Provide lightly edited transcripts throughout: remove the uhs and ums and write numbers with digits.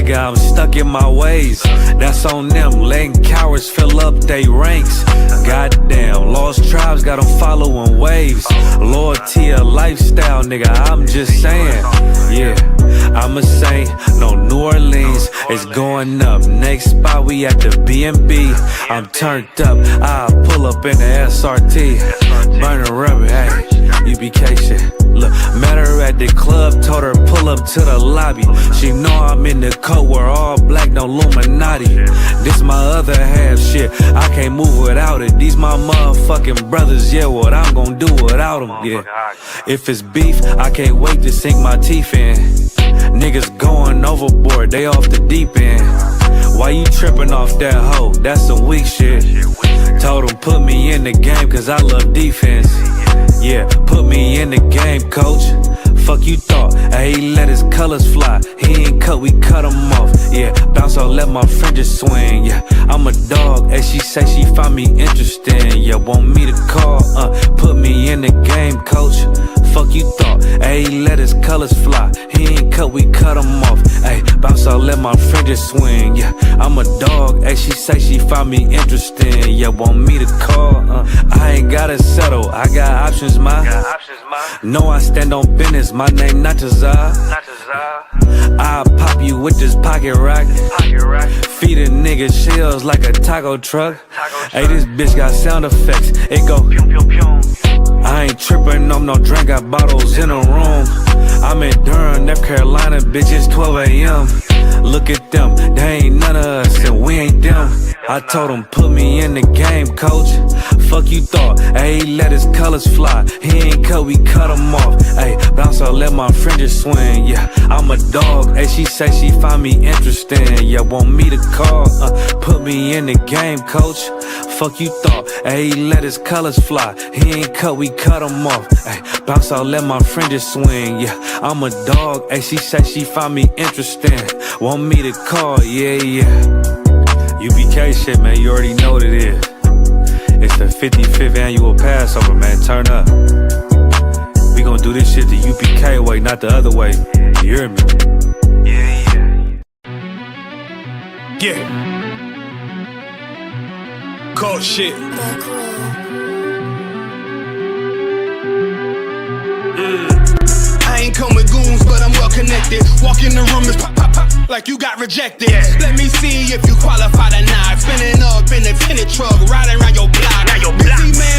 nigga, I'm stuck in my ways. That's on them, letting cowards fill up they ranks. Goddamn, lost tribes got them following waves. Loyalty a lifestyle, nigga, I'm just saying. Yeah, I'm a saint, no New Orleans, it's going up. Next spot, we at the B&B. I'm turned up, I'll pull up in the SRT. Burning rubber, hey, U.P.K shit. Look, met her at the club, told her pull up to the lobby. She know I'm in the coat, we're all black, no Illuminati. This my other half shit, I can't move without it. These my motherfucking brothers, yeah, what I'm gon' do without them, yeah. If it's beef, I can't wait to sink my teeth in. Niggas going overboard, they off the deep end. Why you tripping off that hoe? That's some weak shit. Told him put me in the game cause I love defense. Yeah, put me in the game, coach. Fuck you thought, hey, he let his colors fly. He ain't cut, we cut him off. Yeah, bounce on, let my fringes swing. Yeah, I'm a dog, and she say she find me interesting. Yeah, want me to call, put me in the game, coach. Fuck you thought, hey, he let his colors fly. He ain't cut, we cut him off. Hey, bounce on, let my fringes swing. Yeah, I'm a dog, and she say she find me interesting. Yeah, want me to call, I ain't gotta settle, I got options, ma. No, I stand on business, my name not Tazar. I'll pop you with this pocket rock. Feed a nigga shells like a taco truck. Hey, this bitch got sound effects, it go I ain't trippin' on no drink, got bottles in the room. I'm in Durham, North Carolina, bitch, it's 12 a.m. Look at them, they ain't none of us and we ain't them. I told him put me in the game, coach. Fuck you thought, hey, he let his colors fly. He ain't cut, we cut him off. Hey, bounce out, let my fringes swing. Yeah, I'm a dog, hey, she say she find me interesting. Yeah, want me to call, put me in the game, coach. Fuck you thought, hey, he let his colors fly. He ain't cut, we cut him off. Hey, bounce out, let my fringes swing. Yeah, I'm a dog, hey, she say she find me interesting. Want me to call, yeah, yeah. U.P.K shit, man, you already know what it is. It's the 55th annual Passover, man, turn up. We gon' do this shit the U.P.K way, not the other way. You hear me? Yeah. Cold shit. I ain't come with goons, but I'm well connected. Walk in the room, it's pop, pop, pop, like you got rejected. Let me see if you qualify or not. Spinning up in a tinted truck, riding around your block.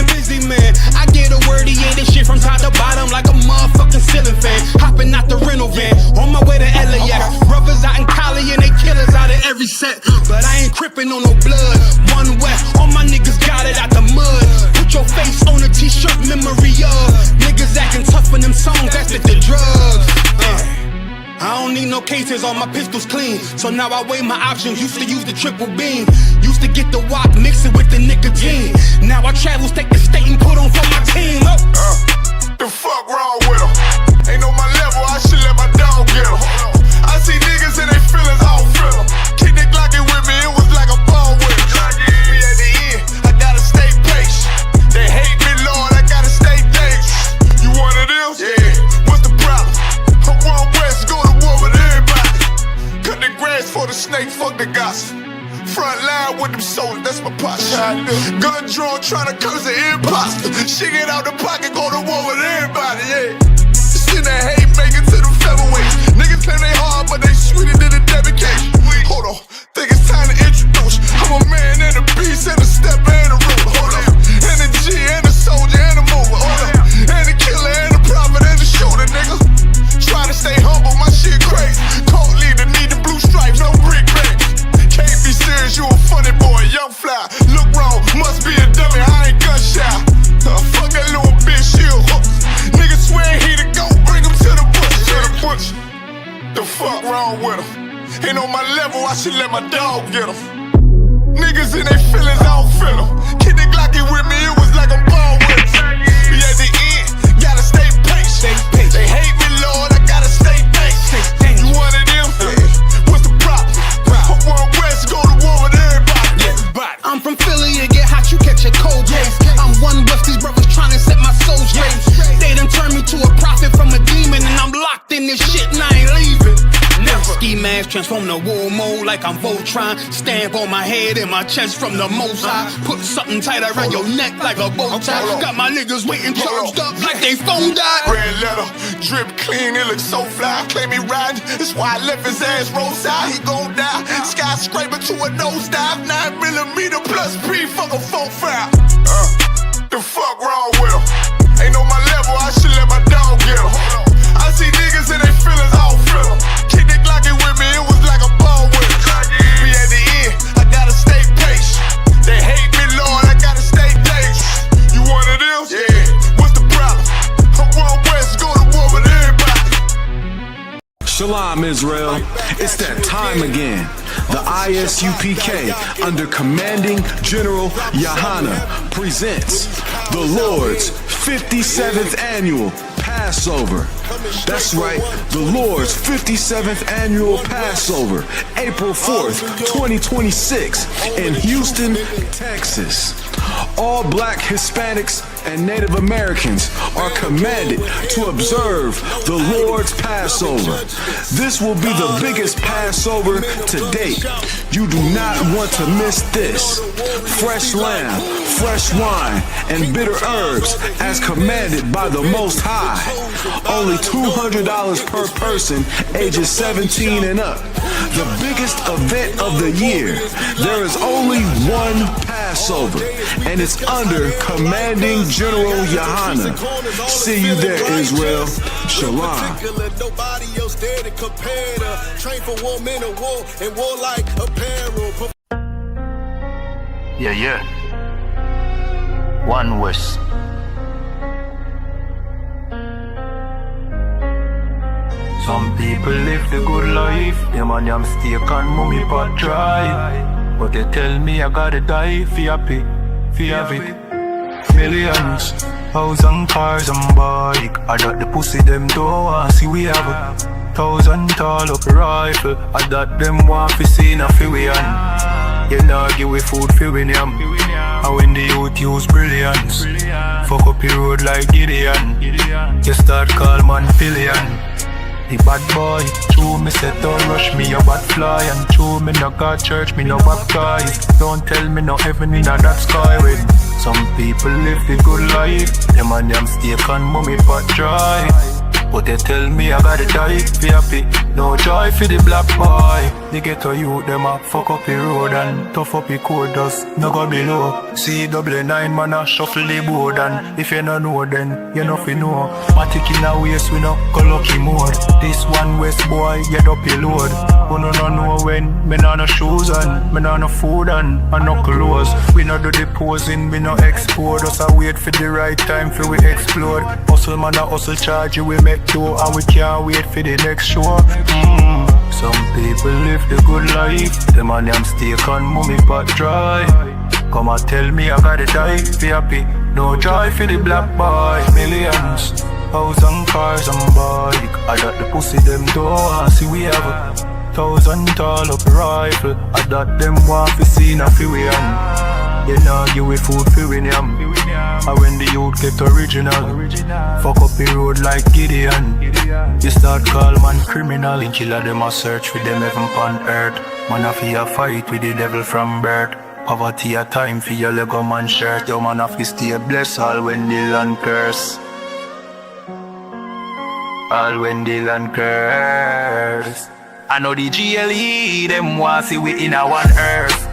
Busy man, I get a word, yeah, this shit from top to bottom like a motherfucking ceiling fan. Hopping out the rental van, on my way to LAX. Brothers out in Cali and they killers out of every set. But I ain't crippin' on no blood. One West, all my niggas got it out the mud. Put your face on a t-shirt, memory of niggas acting tough in them songs, that's the drugs. I don't need no cases, all my pistols clean. So now I weigh my options, used to use the triple beam. Used to get the wop, mix it with the nicotine. Now I travel state to state and put on for my team. The fuck wrong with em? Ain't on my level, I should let my dog get em. I see niggas and they feelings, I don't feel em. Keep the Glockin' with me, it was like a ball with em. Me at the end, I gotta stay patient. They hate me, Lord, I gotta stay dangerous. You one of them? Yeah. What's the problem? I'm one West, go to war with everybody. Cut the grass for the snake, fuck the gossip. Front line with them soldiers, that's my posture. Gun drawn, tryna curse the imposter. Shit get out the pocket, go to war with everybody, yeah. Send that hate, make it to the featherweights. Niggas claim they hard, but they sweeter than a Debbie cake. Hold on, think it's time to introduce. I'm a man and a beast and a stepper and a ruler. Hold on, and a G and a soldier and a mover. Hold on, and a killer and a prophet and a shooter, nigga. Trying to stay humble, my shit crazy. Cold leader, need the blue stripes, no brick back. Can't be serious, you a funny boy, young fly. Look wrong, must be a dummy, I ain't gun shy. Fuck that little bitch, she a hook. Nigga swear he the go, bring him to the bush. To the bush. The fuck wrong with him? Ain't on my level, I should let my dog get him. Niggas in they feelings, I don't feel them. Keep the Glocky with me, it was like a ball with him. Be at the end, gotta stay patient. They hate me, Lord, I gotta stay patient. You one of them? What's the problem? I'm one West, go to war with everybody. I'm from Philly, it get hot, you catch a cold case. I'm one West, these brothers trying to set my soul straight. They done turned me to a prophet from a demon, and I'm locked in this shit and I ain't leaving. Never. Ski mask transform a war mode like I'm Voltron. Stamp on my head and my chest from the most high. Put something tight around your neck like a bow tie. Got my niggas waiting charged up like they phone died. Red letter, drip clean, it looks so fly. Claim he riding, that's why I left his ass roadside. He gon' die, skyscraper to a nosedive. 9mm plus P, fuck a 4-5. The fuck wrong with him? Ain't on my level, I should let my dog get him. I see niggas and they feelings all fill 'em. Kick the Glocky with me, it was like a ball with him. We at the end, I gotta stay patient. They hate me, Lord, I gotta stay patient. You one of them? Yeah. What's the problem? I'm one west, go to war with everybody. Shalom, Israel. It's that time again. The I.S.U.P.K. under Commanding General YAHANNA presents the Lord's 57th Annual Passover. That's right, the Lord's 57th Annual Passover, April 4th, 2026 in Houston, Texas. All Black, Hispanics, and Native Americans are commanded to observe the Lord's Passover. This will be the biggest Passover to date. You do not want to miss this. Fresh lamb, fresh wine, and bitter herbs as commanded by the Most High. Only $200 per person ages 17 and up. The biggest event of the year. There is only one Passover, and it's under Commanding General YAHANNA. See you there, Israel. Shalom. Nobody else there to compare to. Train for war, men of war, and war like apparel. Yeah. One West. Some people live the good life. Them and them steak and mummy pot dry. But they tell me I gotta die for happy, for have it. Millions, house and cars and bike. I got the pussy them don't want see we have it. 1,000 tall up rifle. I got them want fi see na fi we on. You know give we food fi we yam. And when the youth use brilliance, fuck up the road like Gideon. You start call man pillion. The bad boy, true me say don't rush me a bad fly. And true me no got church, me no baptize. Don't tell me no heaven in a that sky with. Some people live the good life. Them and them steak and mummy pot dry. But they tell me I gotta die, be happy. No joy for the black boy. The ghetto youth, them a fuck up the road and tough up the code dust, no go below. C9 man a shuffle the board. And if you no know then, you no fi know. Matic in a waist, we no go lucky mode. This one West boy, get up your load. Who no know when, me no shoes and me no food and no clothes. We no do the posing, we no export. Us a wait for the right time for we explode. Hustle man a hustle charge you, we make do and we can't wait for the next show. Some people live the good life. Them and them steak and mummy pot dry. Come and tell me I gotta die, be happy. No joy for the black boy. Millions, house and cars and bike. I got the pussy them don't want see we have 1,000 tall up rifle. I got them want fi see na fi we on. You know give we food fi we yam. And when the youth get original, fuck up the road like Gideon. You start call man criminal. In killer them a search for them heaven on earth. Man a fi a fight with the devil from birth. Poverty a time for your Lego man shirt. Your man a fi stay blessed all when the land curse. All when the land curse. I know the GLE them want see we in a one earth.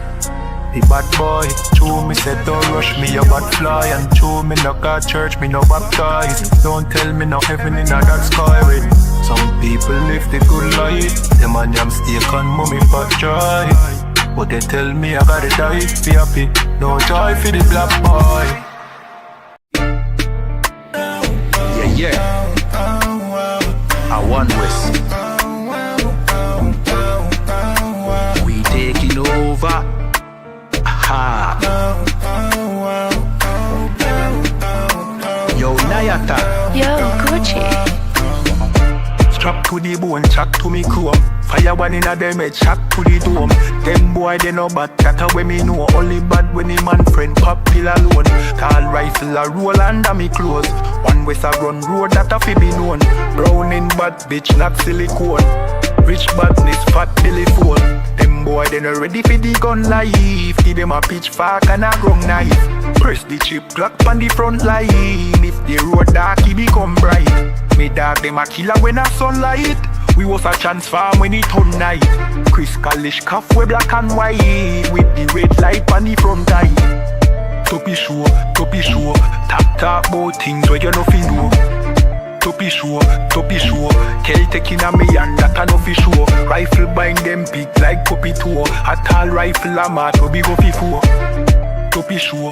The bad boy, true me said don't rush me a bad fly. And true me no got church, me no baptize. Don't tell me no heaven in a that sky with. Some people live the good life. Them and them steak and mummy pot dry. But they tell me I gotta die, be happy. No joy for the black boy. Yeah. I One West. We taking over. Yo, Nayata. Yo, Gucci. Strap to the bone, chat to me chrome. Fire one in a them head, chat to the dome. Them boy they no bad, chatter when me know. Only bad when the man friend pop pill alone. Call rifle a roll under me clothes. One West a run road that a fi be known. Brown in bad bitch, not silicone. Rich badness, fat belly full. Them boy they not ready for the gun life. Give them a pitchfork and a ground knife. Press the chip clock on the front line. If the road dark, he become bright. Me dog them a killer when a sunlight. We was a transform when it turn night. Chris Kalish cuff we black and white. With the red light on the front eye. Toppy show, tap about things where you nothing know. Toppy show, Kel taking a me and that a nothing show. Rifle bind them big like puppy toe. A tall rifle a mat we be go fi four. Toppy show,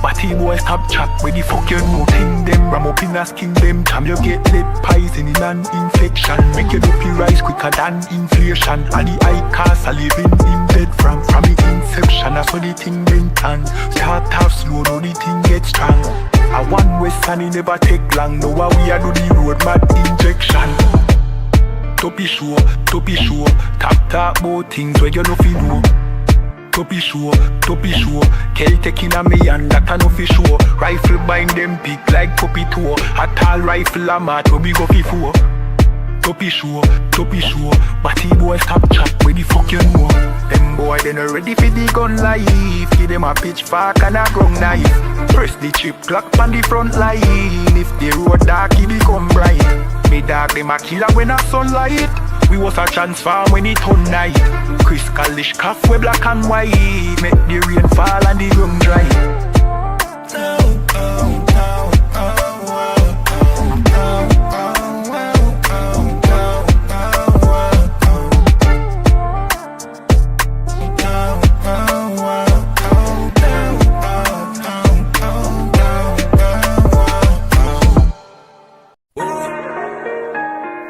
batty boy stop chat where the fuck you know. Thing them ram up in a skin them time you get lead poison in an infection. Make your dopey rise quicker than inflation. And the high cost a living in bed from the inception. That's how the thing been tan. Start off slow, now the thing get strong. A one west and it never take long. Now we a do the road mad injection. Toppy show, tap about things where you know fi know. Toppy show, Kel taking a me and that a no fi show. Rifle bind them big like puppy toe. A tall rifle a mat we go fi four. Toppy show, batty boy stop chat where the fuck you know. Them boy they not ready for the gun life. Give them a pitchfork and a ground knife. Press the chip clock on the front line. If the road dark he become bright. Me dog them a killer when a sunlight. We was a transform when it turn night. Chris Kalish cuff we black and white. Make the rain fall and the ground dry.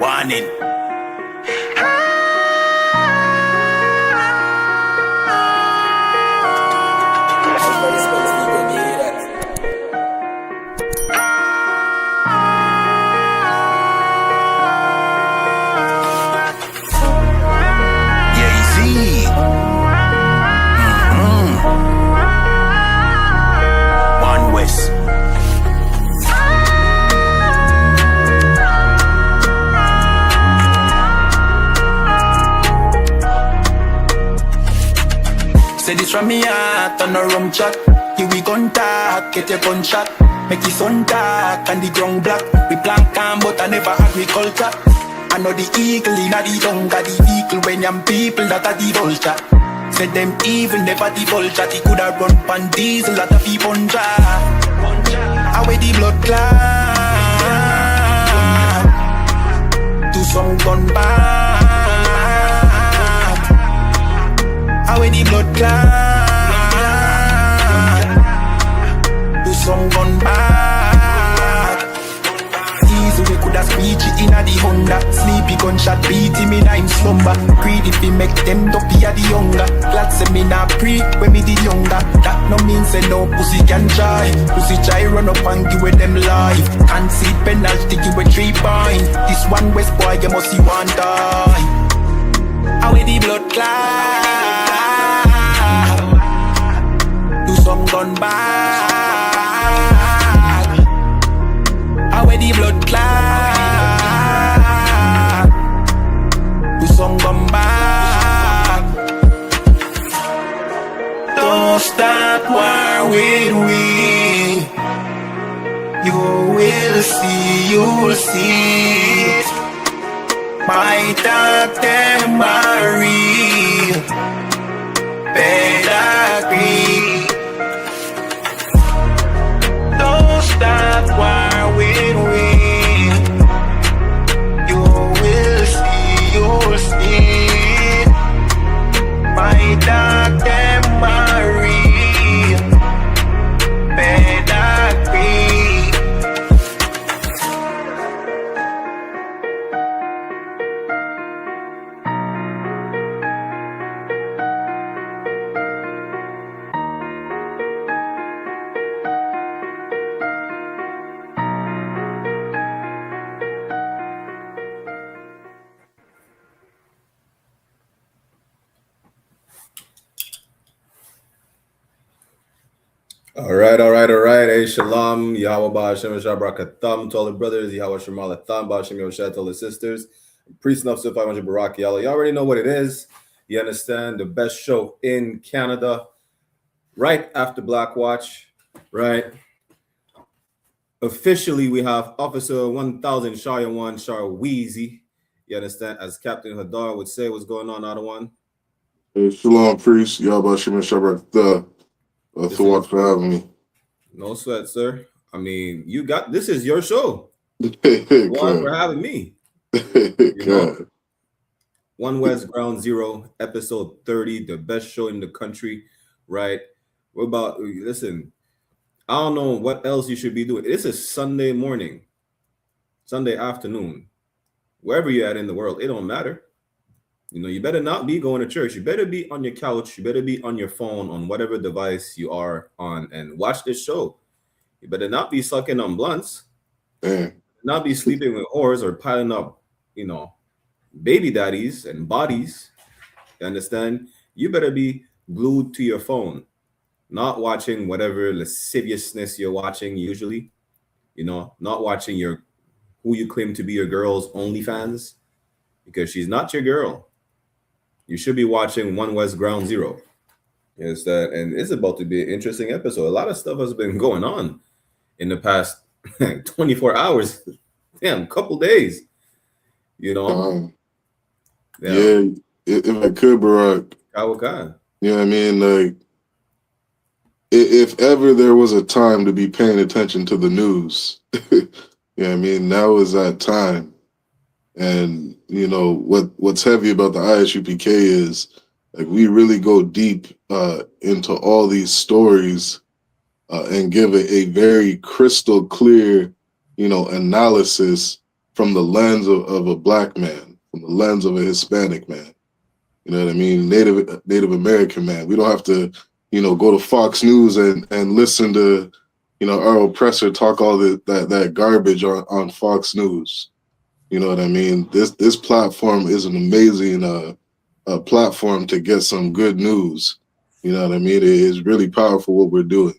Warning. Say this from me heart on a rum chat. Here we contact, get your gunshot. Make the sun dark and the ground black. We plant calm but I never agriculture. I know the eagle in the younger the vehicle when young people that are the vulture. Say them even never the vulture. He could have run pan diesel that a people punja. Away the blood clot to some gun back. Away the blood clot do some gun back. Easy we coulda speech it inna the Honda. Sleepy gunshot beat him inna him slumber. Greedy fi make them dopey a the younger. Glad say me nah pre when me the younger. That no mean say no pussy can try. Pussy try run up and give with them life. Can't see penalty give with 3 points. This one West boy you must see one die. Away the blood clot do some gun back. Away the blood clot do some gun back. Don't start war with we. You will see, you'll see. My dog them are real. Pedigree. Don't stop while we win. You will see, you'll see. My dog them are real. Pedigree. All right. Hey, Shalom, Yahweh Ba'Hashem Shabrak Atham to all the brothers, Yahweh Shemal Atham, Ba'Hashem Yoshat to all the sisters. Pre-snuff to 500 Baraki Allah. You already know what it is. You understand? The best show in Canada, right after Black Watch, right? Officially, we have Officer 1000 Shar Wheezy. You understand? As Captain Hadar would say, what's going on, other one? Hey, Shalom, priest. Yabashim Shabbat. Thanks for having me. No sweat, sir. I mean, you got this is your show. One for having me. You know? One West Ground Zero, episode 30, the best show in the country, right? What about listen? I don't know what else you should be doing. This is Sunday morning, Sunday afternoon, wherever you're at in the world, it don't matter. You know, you better not be going to church. You better be on your couch. You better be on your phone, on whatever device you are on, and watch this show. You better not be sucking on blunts. Not be sleeping with whores or piling up, you know, baby daddies and bodies. You understand? You better be glued to your phone, not watching whatever lasciviousness you're watching usually. You know, not watching your who you claim to be your girl's OnlyFans, because she's not your girl. You should be watching One West Ground Zero. Is that, and it's about to be an interesting episode. A lot of stuff has been going on in the past 24 hours. Damn, couple days. You know. Yeah, if I could, Barack. Yeah, I mean, like, if ever there was a time to be paying attention to the news, I mean, now is that time. And you know what's heavy about the I.S.U.P.K is like we really go deep into all these stories and give a very crystal clear, you know, analysis from the lens of a Black man, from the lens of a Hispanic man. You know what I mean? Native American man. We don't have to, you know, go to Fox News and listen to, you know, our oppressor talk all that garbage on Fox News. You know what I mean? This platform is an amazing platform to get some good news. You know what I mean? It is really powerful what we're doing.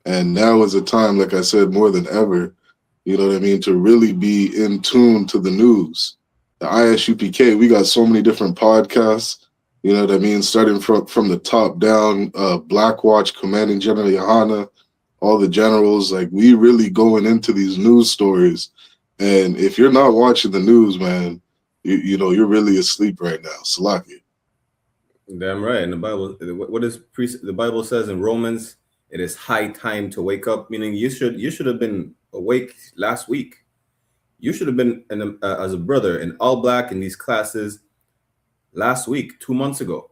And now is a time, like I said, more than ever, you know what I mean, to really be in tune to the news. The I.S.U.P.K, we got so many different podcasts, you know what I mean, starting from the top down, Black Watch, Commanding General YAHANNA, all the generals, like we really going into these news stories. And if you're not watching the news, man, you know, you're really asleep right now. Salaki. Damn right. And the Bible, the Bible says in Romans, it is high time to wake up, meaning you should have been awake last week. You should have been as a brother in all black in these classes last week, 2 months ago.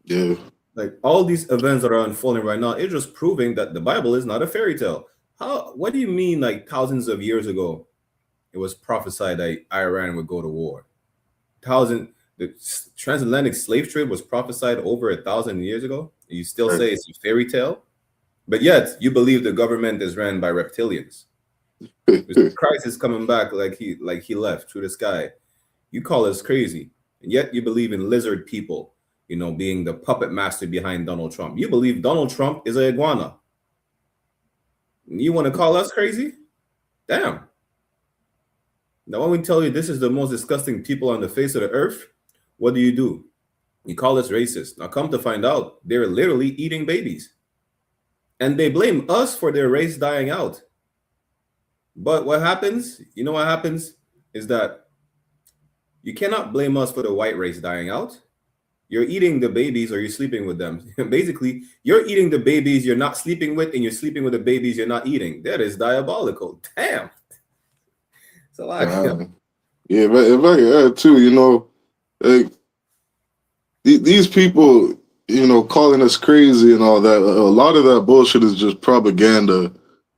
Yeah. Like all these events that are unfolding right now, it's just proving that the Bible is not a fairy tale. What do you mean, like thousands of years ago, it was prophesied that Iran would go to war? The transatlantic slave trade was prophesied over 1,000 years ago. You still say it's a fairy tale, but yet you believe the government is ran by reptilians. Christ is coming back like he left through the sky. You call us crazy, and yet you believe in lizard people, you know, being the puppet master behind Donald Trump. You believe Donald Trump is an iguana. You want to call us crazy? Damn. Now, when we tell you this is the most disgusting people on the face of the earth, what do? You call us racist. Now, come to find out, they're literally eating babies. And they blame us for their race dying out. But what happens? You know what happens? Is that you cannot blame us for the white race dying out. You're eating the babies or you're sleeping with them. Basically, you're eating the babies you're not sleeping with, and you're sleeping with the babies you're not eating. That is diabolical. Damn. It's a lot. Yeah, but if I could add too, you know, like these people, you know, calling us crazy and all that, a lot of that bullshit is just propaganda.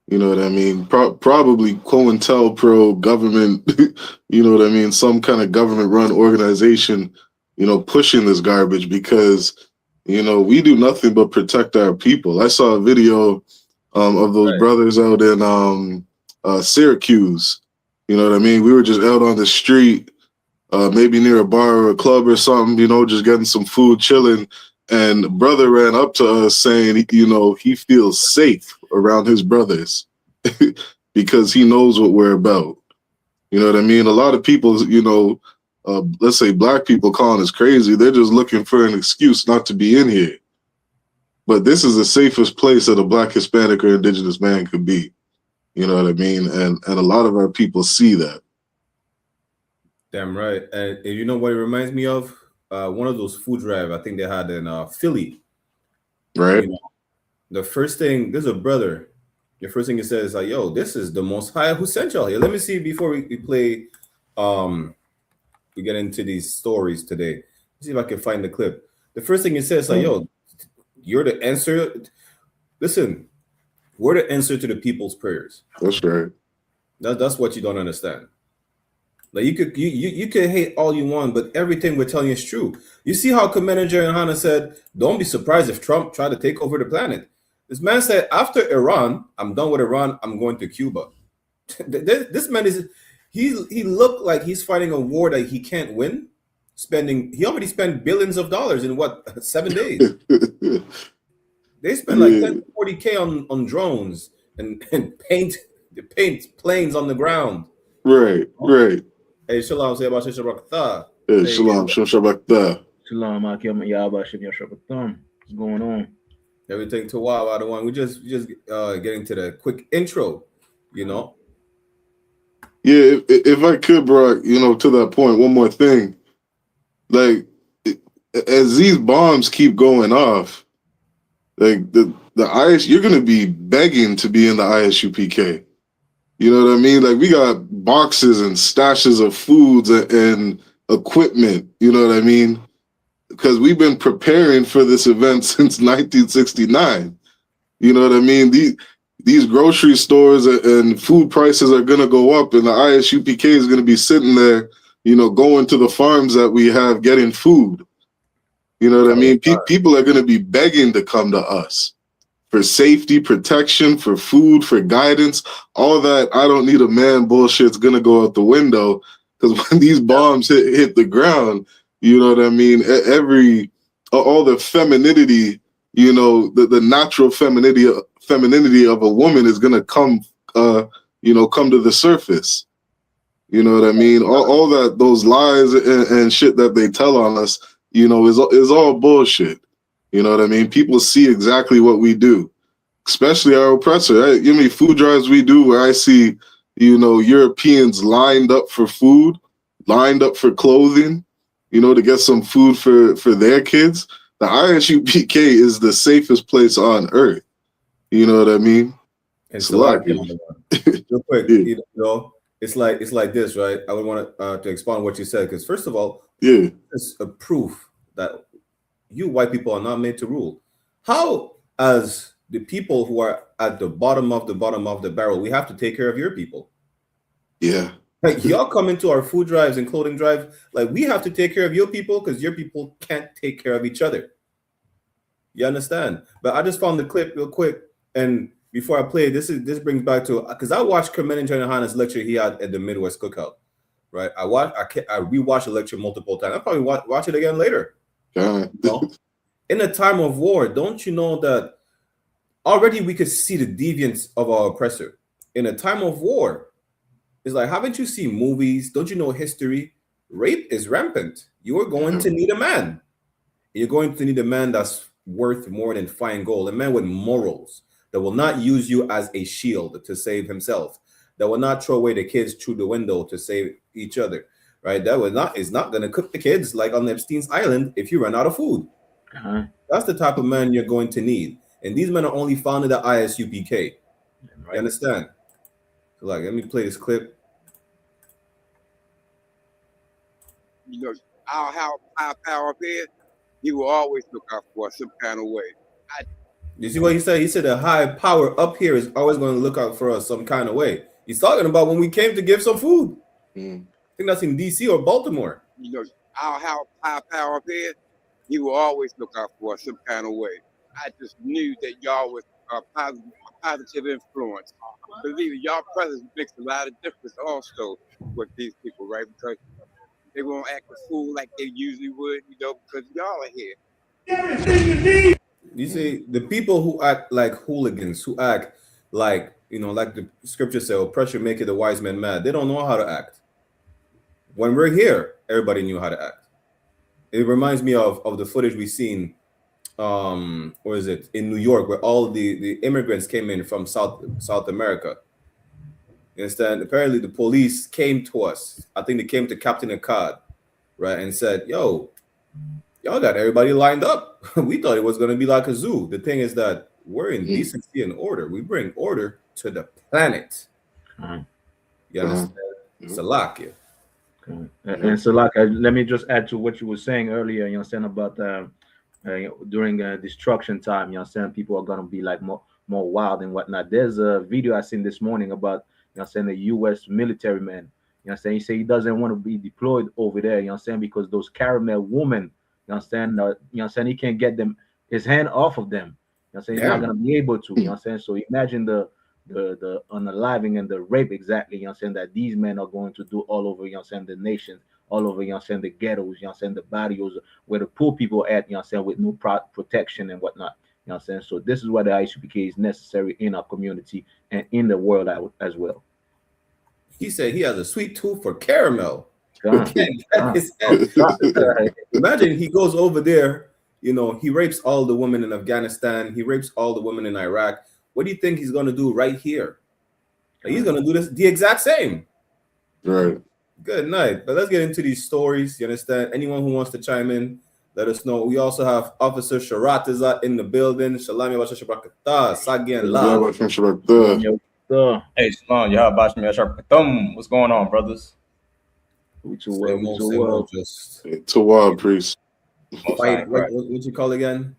You know what I mean? Probably COINTELPRO, government, you know what I mean? Some kind of government-run organization, you know, pushing this garbage because, you know, we do nothing but protect our people. I saw a video of those brothers out in Syracuse. You know what I mean? We were just out on the street, maybe near a bar or a club or something, you know, just getting some food, chilling. And brother ran up to us saying, you know, he feels safe around his brothers because he knows what we're about. You know what I mean? A lot of people, you know, let's say black people calling us crazy. They're just looking for an excuse not to be in here. But this is the safest place that a black, Hispanic, or indigenous man could be. You know what I mean? And a lot of our people see that. Damn right. And you know what it reminds me of? One of those food drive I think they had in Philly. Right. You know, the first thing, there's a brother. The first thing he says is like, yo, this is the Most High who sent y'all here. Let me see before we play, we get into these stories today. Let's see if I can find the clip. The first thing he says like, yo, you're the answer. Listen, we're the answer to the people's prayers. That's right. That's what you don't understand. Like you could hate all you want, but everything we're telling you is true. You see how Commander YAHANNA said, don't be surprised if Trump tried to take over the planet. This man said, after Iran, I'm done with Iran, I'm going to Cuba. This man he looked like he's fighting a war that he can't win. He already spent billions of dollars in what, 7 days? They spent like 10 to 40K on drones and paint planes on the ground. Right. Hey, shalom, say about Shabbat. Hey, shalom, Shabbat. Shalom, Akim, Yahweh, Shem Yashabbatam. What's going on? Everything to wow out of one. We just getting to the quick intro, you know. Yeah, if I could, Brock, you know, to that point, one more thing. Like, as these bombs keep going off, like the IS, you're gonna be begging to be in the ISUPK. You know what I mean? Like, we got boxes and stashes of foods and equipment. You know what I mean? Because we've been preparing for this event since 1969. You know what I mean? These grocery stores and food prices are going to go up, and the ISUPK is going to be sitting there, you know, going to the farms that we have, getting food. You know what I mean? People are going to be begging to come to us for safety, protection, for food, for guidance. All that I don't need a man bullshit's going to go out the window, because when these bombs hit the ground, you know what I mean? All the femininity, you know, the natural femininity of a woman is gonna come, come to the surface. You know what I mean? All that, those lies and shit that they tell on us, you know, is all bullshit. You know what I mean? People see exactly what we do, especially our oppressor. Right? You know how many food drives we do where I see, you know, Europeans lined up for food, lined up for clothing, you know, to get some food for their kids. The ISUPK is the safest place on earth. You know what I mean? It's a lot. Real quick, you know, it's like this, right? I would want to expound what you said, because first of all, it's a proof that you white people are not made to rule. How, as the people who are at the bottom of the barrel, we have to take care of your people? Yeah. Like, y'all come into our food drives and clothing drives, like, we have to take care of your people because your people can't take care of each other. You understand? But I just found the clip real quick, and before I play, this brings back to, because I watched Commander YAHANNA's lecture he had at the Midwest Cookout, right? I rewatched the lecture multiple times. I'll probably watch it again later. You know? In a time of war, don't you know that already we could see the deviance of our oppressor? In a time of war, it's like, haven't you seen movies? Don't you know history? Rape is rampant. You are going to need a man. You're going to need a man that's worth more than fine gold, a man with morals, that will not use you as a shield to save himself, that will not throw away the kids through the window to save each other, right? That is not going to cook the kids like on Epstein's Island if you run out of food. That's the type of man you're going to need. And these men are only found in the ISUPK. Right. You understand? So, like, let me play this clip. You know, our power up here, he will always look out for us some kind of way. You see what he said? He said the high power up here is always going to look out for us some kind of way. He's talking about when we came to give some food. I think that's in DC or Baltimore. You know, our high power up here, he will always look out for us some kind of way. I just knew that y'all was a positive influence. Believe it, y'all presence makes a lot of difference also with these people, right? Because they won't act a fool like they usually would, you know, because y'all are here. Everything you need. You see, the people who act like hooligans, who act like, you know, like the scripture says, oppression maketh the wise man mad. They don't know how to act. When we're here, everybody knew how to act. It reminds me of the footage we seen, where is it, in New York, where all the immigrants came in from South America. Instead, apparently the police came to us. I think they came to Captain Akkad, right, and said, "Yo, y'all got everybody lined up." We thought it was going to be like a zoo. The thing is that we're in decency and order. We bring order to the planet. You understand? Salakia. And Salaka, let me just add to what you were saying earlier. You understand about during destruction time. You understand people are gonna be like more wild and whatnot. There's a video I seen this morning about the U.S. military man. You understand? He say he doesn't want to be deployed over there. You understand? Because those caramel women. You understand? He can't get them his hand off of them. You understand? He's not gonna be able to. You understand? So imagine the unaliving and the rape exactly, you know what I'm saying, that these men are going to do all over, you know what I'm saying, the nation, all over, you know what I'm saying, the ghettos, you know what I'm saying, the barrios, where the poor people are at, you know what I'm saying, with no protection and whatnot, you know what I'm saying. So this is why the ISUPK is necessary in our community and in the world as well. He said he has a sweet tooth for caramel. Imagine he goes over there, you know, he rapes all the women in Afghanistan, he rapes all the women in Iraq. What do you think he's going to do right here? Like, he's going to do this the exact same. Right. Good night. But let's get into these stories. You understand? Anyone who wants to chime in, let us know. We also have Officer Sharatiza in the building. Shalom Yabashashabakata. Sagian La. Hey, Shalom. Yahabashim. What's going on, brothers? Tawad, priest. Fight, what you call again?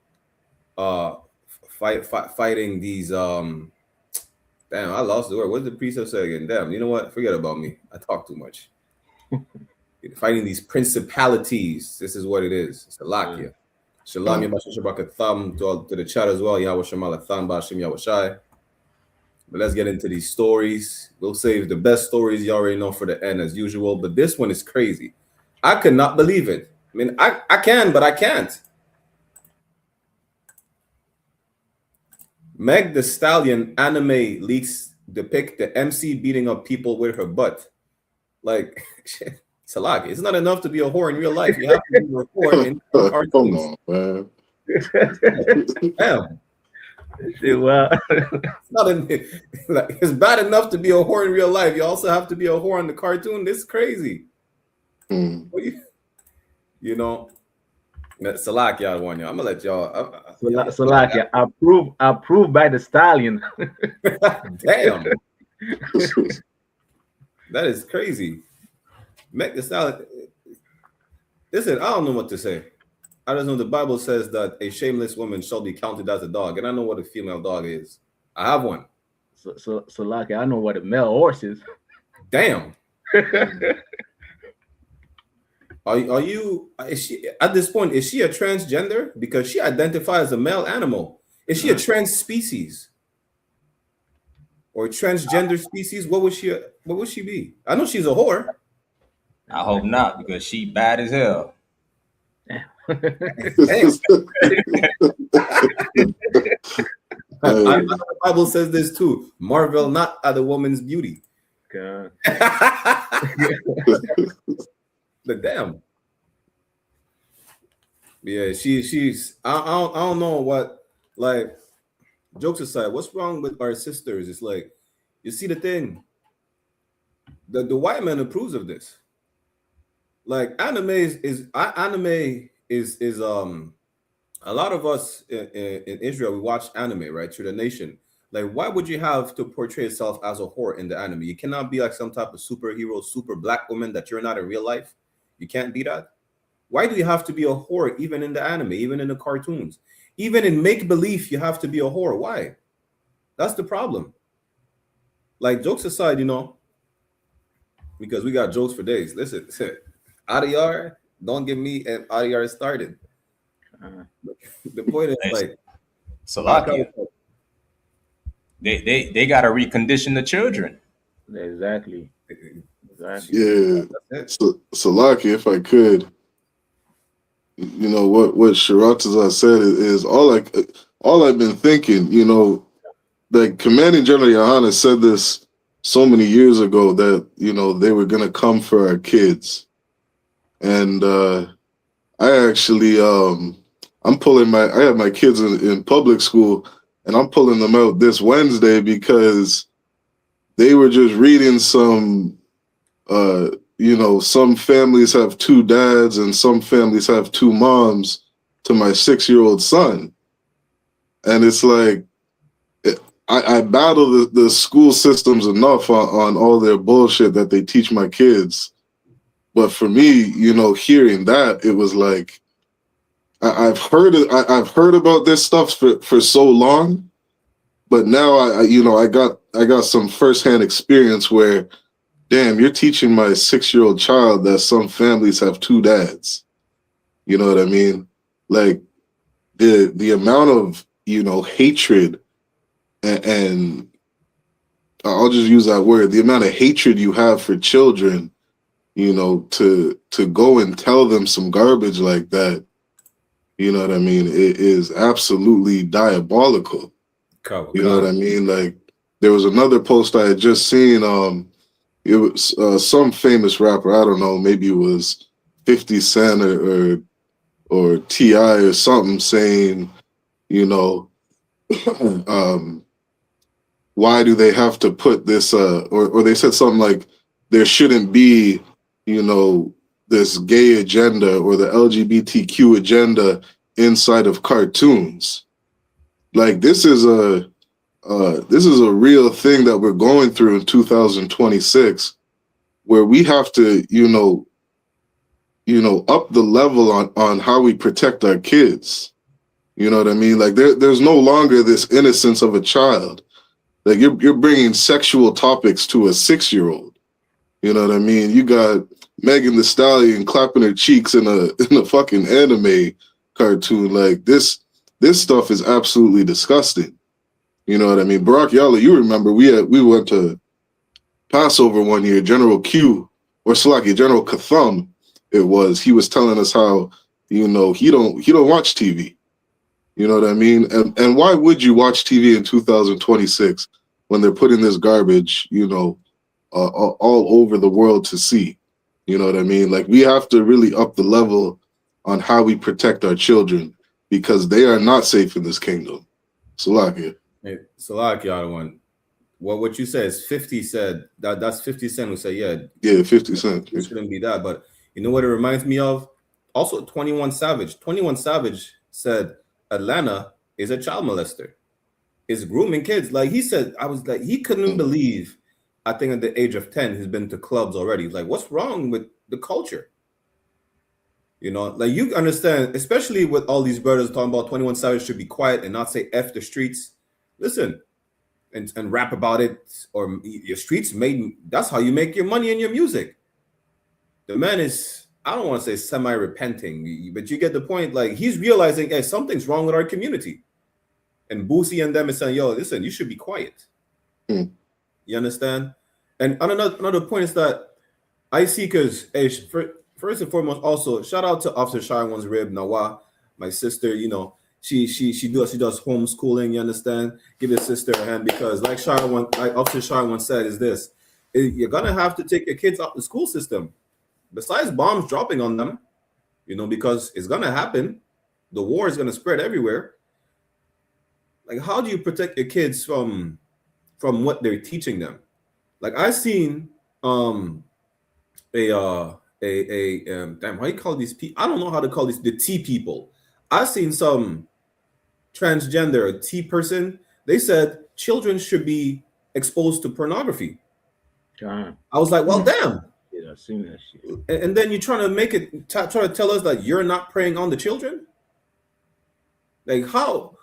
Fighting these damn, I lost the word. What did the priest say again? Damn, you know what? Forget about me. I talk too much. Fighting these principalities. This is what it is. It's a lakia. Shalom Yabashashabakatham to the chat as well. Yahweh Bashim Yahushai. But let's get into these stories. We'll save the best stories you already know for the end as usual. But this one is crazy. I could not believe it. I mean, I can, but I can't. Meg the Stallion anime leaks depict the MC beating up people with her butt. Like, Salaki, it's not enough to be a whore in real life. You have to be a whore in cartoons. Come on, man. Damn. Well, it's bad enough to be a whore in real life. You also have to be a whore in the cartoon. This is crazy. You know. Salakia, I'm gonna let y'all. Salakia, approved by the stallion. Damn, that is crazy. Make the stallion. Listen, I don't know what to say. I just know the Bible says that a shameless woman shall be counted as a dog, and I know what a female dog is. I have one. So Salakia, I know what a male horse is. Damn. Is she at this point? Is she a transgender? Because she identifies as a male animal. Is she a trans species or transgender species? What would she be? I know she's a whore. I hope not, because she bad as hell. I know the Bible says this too. Marvel not at a woman's beauty. God. But damn, yeah, she's. I don't know what. Like, jokes aside, what's wrong with our sisters? It's like, you see the thing. The white man approves of this. Like, anime is a lot of us in Israel, we watch anime, right, through the nation. Like, why would you have to portray yourself as a whore in the anime? You cannot be like some type of superhero, super black woman that you're not in real life. You can't be that. Why do you have to be a whore even in the anime, even in the cartoons? Even in make-believe, you have to be a whore. Why? That's the problem. Like, jokes aside, you know, because we got jokes for days. Listen, Adiyar, don't get me and Adiyar started. The point is, like, Salakia. They gotta recondition the children. Exactly. Yeah. So Lucky, if I could, you know, what Sharatiza said is all I've been thinking, you know, like Commanding General YAHANNA said this so many years ago that, you know, they were gonna come for our kids. And I actually I have my kids in public school, and I'm pulling them out this Wednesday because they were just reading some you know, some families have two dads and some families have two moms to my 6-year-old son. And it's like, I battle the school systems enough on all their bullshit that they teach my kids. But for me, you know, hearing that, it was like, I've heard about this stuff for so long, but now I got some firsthand experience where, damn, you're teaching my 6-year-old child that some families have two dads. You know what I mean? Like the amount of, you know, hatred and I'll just use that word, the amount of hatred you have for children, you know, to go and tell them some garbage like that, you know what I mean? It is absolutely diabolical. You know what I mean? Like, there was another post I had just seen. It was some famous rapper. I don't know. Maybe it was 50 Cent or T.I. or something saying, you know, why do they have to put this? Or they said something like, there shouldn't be, you know, this gay agenda or the LGBTQ agenda inside of cartoons. Like, this is a real thing that we're going through in 2026, where we have to, you know, up the level on how we protect our kids. You know what I mean? Like, there's no longer this innocence of a child. Like, you're bringing sexual topics to a 6-year-old. You know what I mean? You got Megan Thee Stallion clapping her cheeks in a fucking anime cartoon. Like, this stuff is absolutely disgusting. You know what I mean? Barack Yalla, you remember we went to Passover one year. General Katham, he was telling us how, you know, he don't watch TV. You know what I mean? And why would you watch TV in 2026 when they're putting this garbage, you know, all over the world to see? You know what I mean? Like, we have to really up the level on how we protect our children, because they are not safe in this kingdom. Salakia. Hey, Salakia, one. What you said is 50 said that's 50 Cent who said, yeah, 50 Cent. It shouldn't be that. But you know what it reminds me of? Also, 21 Savage. 21 Savage said Atlanta is a child molester. Is grooming kids. Like, he said, I was like, he couldn't believe, I think at the age of 10, he's been to clubs already. He's like, what's wrong with the culture? You know, like, you understand, especially with all these brothers talking about 21 Savage should be quiet and not say F the streets. Listen, and rap about it, or your streets that's how you make your money in your music. The man is, I don't want to say semi-repenting, but you get the point. Like, he's realizing, hey, something's wrong with our community. And Boosie and them is saying, yo, listen, you should be quiet. You understand? And another point is that I see, because, hey, first and foremost, also, shout out to Officer Shaiwan's rib, Nawa, my sister, you know, she does homeschooling, you understand? Give your sister a hand, because like Officer Shaiwan said, is this, you're going to have to take your kids out the school system. Besides bombs dropping on them, you know, because it's going to happen. The war is going to spread everywhere. Like, how do you protect your kids from what they're teaching them? Like, I seen damn, how you call these people? I don't know how to call these, the T people. I seen some transgender, a T person. They said children should be exposed to pornography. I was like, well, damn. Yeah, I've seen that shit. And then you're trying to make it, try to tell us that you're not preying on the children? Like, how?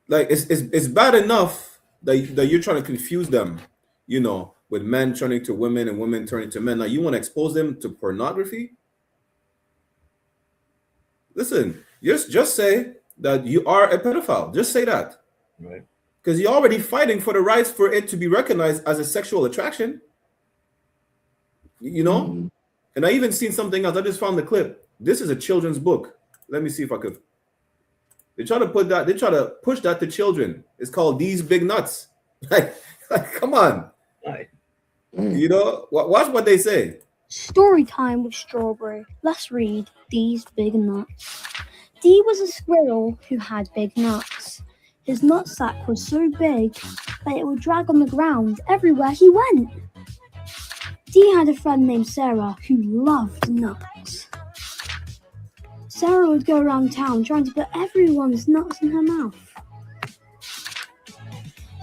Like, it's bad enough that you're trying to confuse them, you know, with men turning to women and women turning to men. Now, you want to expose them to pornography? Listen, just say that you are a pedophile. Just say that. Right. Because you're already fighting for the rights for it to be recognized as a sexual attraction. You know? And I even seen something else. I just found the clip. This is a children's book. Let me see if I could. They try to push that to children. It's called These Big Nuts. Like, come on. Right. You know, watch what they say. Story time with Strawberry. Let's read Dee's Big Nuts. Dee was a squirrel who had big nuts. His nutsack was so big that it would drag on the ground everywhere he went. Dee had a friend named Sarah who loved nuts. Sarah would go around town trying to put everyone's nuts in her mouth.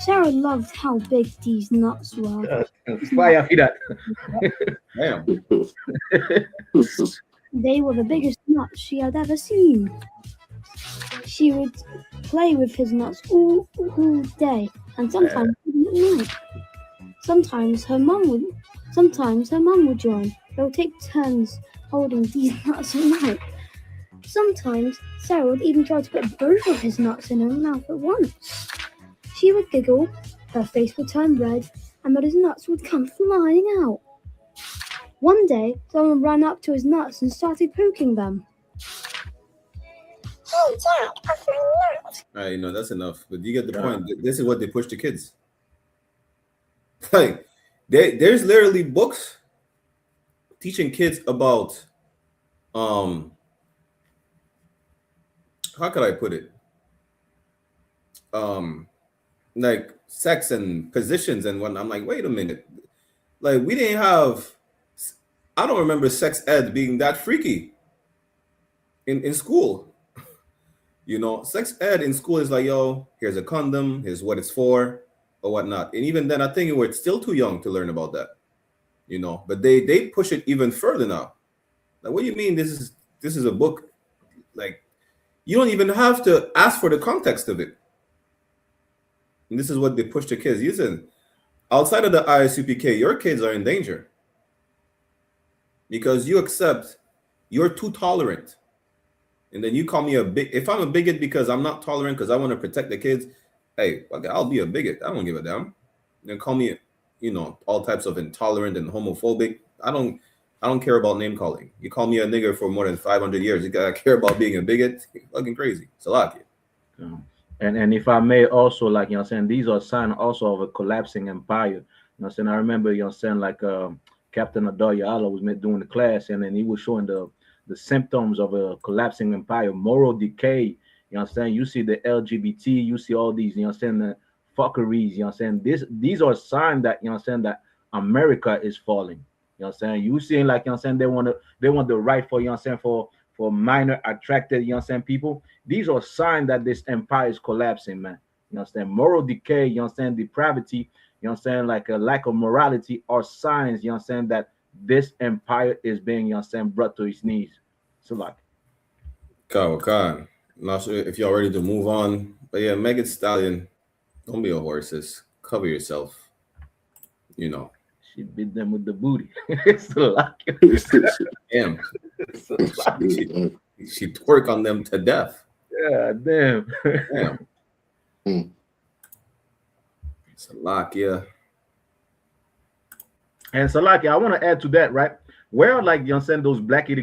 Sarah loved how big Dee's nuts were. Fire that. Damn. They were the biggest nuts she had ever seen. She would play with his nuts all day, and sometimes even at night. Sometimes her mum would join. They would take turns holding Dee's nuts at night. Sometimes Sarah would even try to put both of his nuts in her mouth at once. She would giggle, her face would turn red, and then his nuts would come flying out. One day, someone ran up to his nuts and started poking them. Hey, Dad, off my nut. You know, that's enough. But you get the point. This is what they push to kids. Like, there's literally books teaching kids about, how could I put it? Like sex and positions and whatnot. I'm like, wait a minute. Like, we didn't have, I don't remember sex ed being that freaky in school. You know, sex ed in school is like, yo, here's a condom, here's what it's for, or whatnot. And even then, I think we're still too young to learn about that. You know, but they push it even further now. Like, what do you mean this is a book? Like, you don't even have to ask for the context of it. And this is what they push to kids. Listen, outside of the I.S.U.P.K, your kids are in danger. Because you accept you're too tolerant. And then you call me a bigot. If I'm a bigot because I'm not tolerant because I want to protect the kids, hey, I'll be a bigot. I don't give a damn. Then call me, you know, all types of intolerant and homophobic. I don't care about name calling. You call me a nigger for more than 500 years. You gotta care about being a bigot? You're fucking crazy. Salakia. And if I may also, like, you know what I'm saying, these are signs also of a collapsing empire. You know what I'm saying? I remember, you know what I'm saying, like Captain Adalia Allah was doing the class, and then he was showing the symptoms of a collapsing empire, moral decay. You know what I'm saying? You see the LGBT, you see all these, you know what I'm saying, the fuckeries, you know what I'm saying? These are signs that, you know what I'm saying, that America is falling. You know what I'm saying? You seeing, like, you know what I'm saying, they want the right for, you know what I'm saying, for minor attracted, you know what I'm saying, people. These are signs that this empire is collapsing, man. You know what I'm saying? Moral decay, you know what I'm saying, depravity, you know what I'm saying, like a lack of morality are signs, you know what I'm saying, that this empire is being, you know what I'm saying, brought to its knees. So like, Khan. Not sure if y'all ready to move on. But yeah, Megan Stallion, don't be a horses. Cover yourself. You know. She beat them with the booty. So like, damn. She twerk on them to death. Yeah, damn. Damn. Salakia. And Salakia, I want to add to that, right? Where, like, you know what I'm saying, those black group,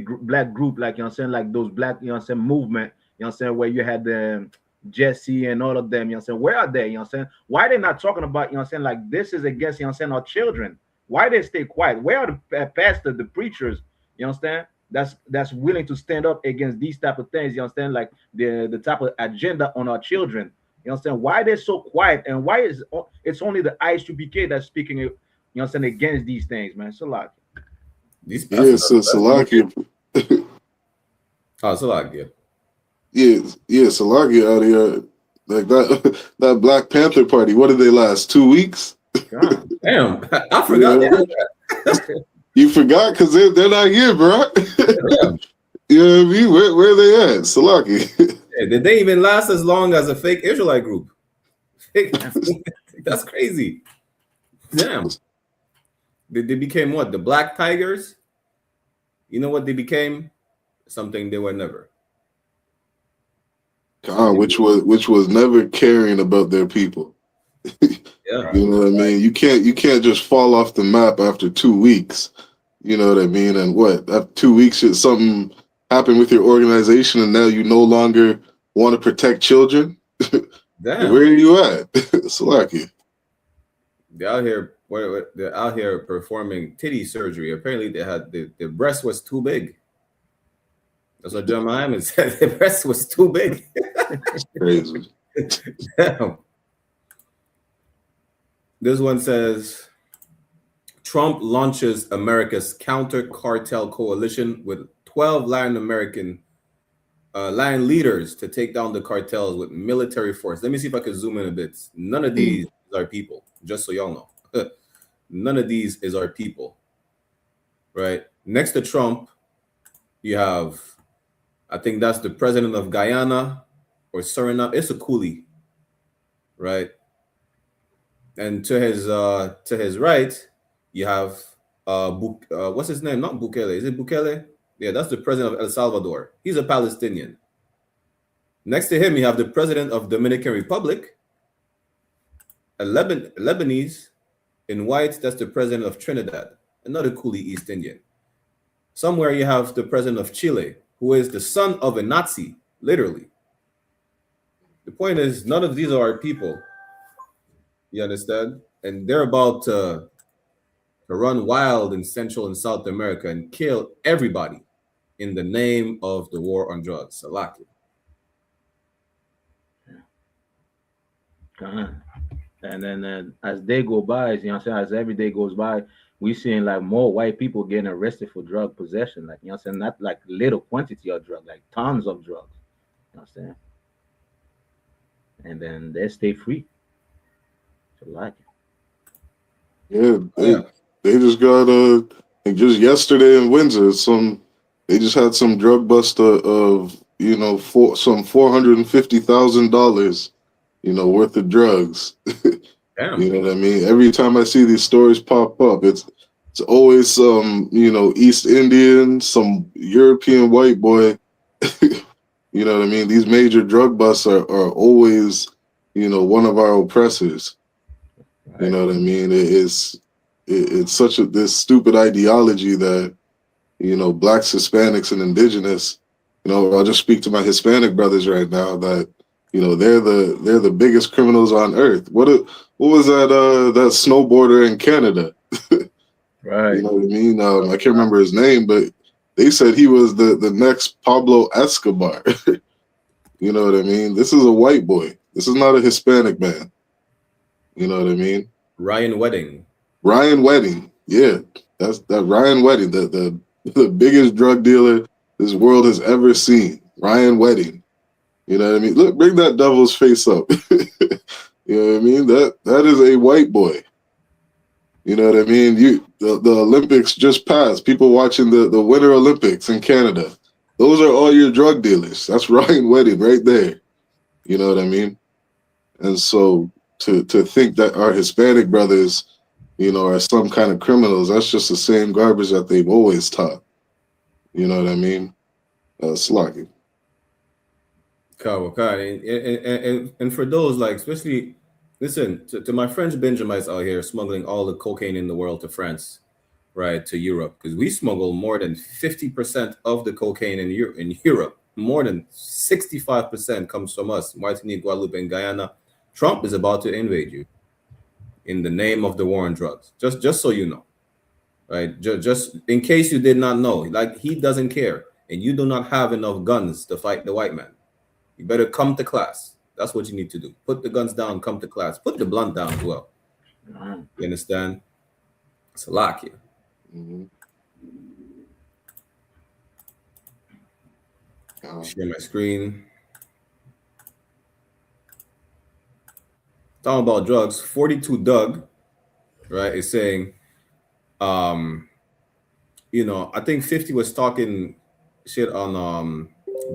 like, you know what I'm saying, like those black, you know what I'm saying, movement, you know what I'm saying, where you had the Jesse and all of them, you know what I'm saying, where are they, you know what I'm saying? Why are they not talking about, you know what I'm saying, like, this is against, you know what I'm saying, our children? Why they stay quiet? Where are the pastors, the preachers, you understand, that's willing to stand up against these type of things, you understand, like the type of agenda on our children, you understand? Why they're so quiet, and why is it's only the I.S.U.P.K that's speaking, you know what I'm saying, against these things, man? So like, so Salakia. Salakia. Yeah, Salakia out here, like that Black Panther Party. What did they last? 2 weeks? God, damn, I forgot. Yeah. You forgot because they're not here, bro. Yeah. You know what I mean? Where are they at? Salaki. Yeah, did they even last as long as a fake Israelite group? That's crazy. Damn. They became what? The Black Tigers? You know what they became? Something they were never. Which was never caring about their people. Yeah. You know what I mean? You can't just fall off the map after 2 weeks. You know what I mean? And what? After 2 weeks, something happened with your organization, and now you no longer want to protect children? Damn. Where are you at? Salaki. They out here where they're out here performing titty surgery. Apparently, they had the breast was too big. That's what John Muhammad said. The breast was too big. Crazy. Damn. This one says Trump launches America's counter cartel coalition with 12 Latin leaders to take down the cartels with military force. Let me see if I can zoom in a bit. None of these are people, just so y'all know. None of these is our people, right? Next to Trump, you have, I think that's the president of Guyana or Suriname. It's a coolie, right? And to his right, you have what's his name? Not Bukele. Is it Bukele? Yeah, that's the president of El Salvador. He's a Palestinian. Next to him, you have the president of Dominican Republic, a Lebanese. In white, that's the president of Trinidad, another coolie East Indian. Somewhere you have the president of Chile, who is the son of a Nazi, literally. The point is, none of these are our people. You understand? And they're about to run wild in Central and South America and kill everybody in the name of the war on drugs. Salaki. And then as they go by, you know what I'm saying, as every day goes by, we seeing like more white people getting arrested for drug possession. Like, you know what I'm saying, not like little quantity of drug, like tons of drugs. You know what I'm saying? And then they stay free. So like they just got like just yesterday in Windsor, they just had some drug bust of some $450,000 worth of drugs. Damn. You know what I mean? Every time I see these stories pop up, it's always some East Indian, some European white boy. You know what I mean? These major drug busts are always one of our oppressors. Right. You know what I mean? It's such this stupid ideology that blacks, Hispanics, and indigenous. I'll just speak to my Hispanic brothers right now that they're the biggest criminals on earth. What was that snowboarder in Canada? Right. You know what I mean? I can't remember his name, but they said he was the next Pablo Escobar. You know what I mean? This is a white boy. This is not a Hispanic man. You know what I mean? Ryan Wedding. Yeah, that's that Ryan Wedding, the biggest drug dealer this world has ever seen. Ryan Wedding. You know what I mean? Look, bring that devil's face up. You know what I mean? That is a white boy. You know what I mean? The Olympics just passed. People watching the Winter Olympics in Canada. Those are all your drug dealers. That's Ryan Wedding right there. You know what I mean? And so to think that our Hispanic brothers, are some kind of criminals, that's just the same garbage that they've always taught. You know what I mean? Slocky. And for those, like, especially, listen, to my French Benjamites out here smuggling all the cocaine in the world to France, right, to Europe, because we smuggle more than 50% of the cocaine in Europe. More than 65% comes from us, Martinique, Guadeloupe, and Guyana. Trump is about to invade you in the name of the war on drugs. Just so you know, right? Just in case you did not know, like, he doesn't care, and you do not have enough guns to fight the white man. You better come to class. That's what you need to do. Put the guns down, come to class. Put the blunt down as well. You understand? It's a lock here. Share my screen. Talking about drugs, 42 Doug, right, is saying, I think 50 was talking shit on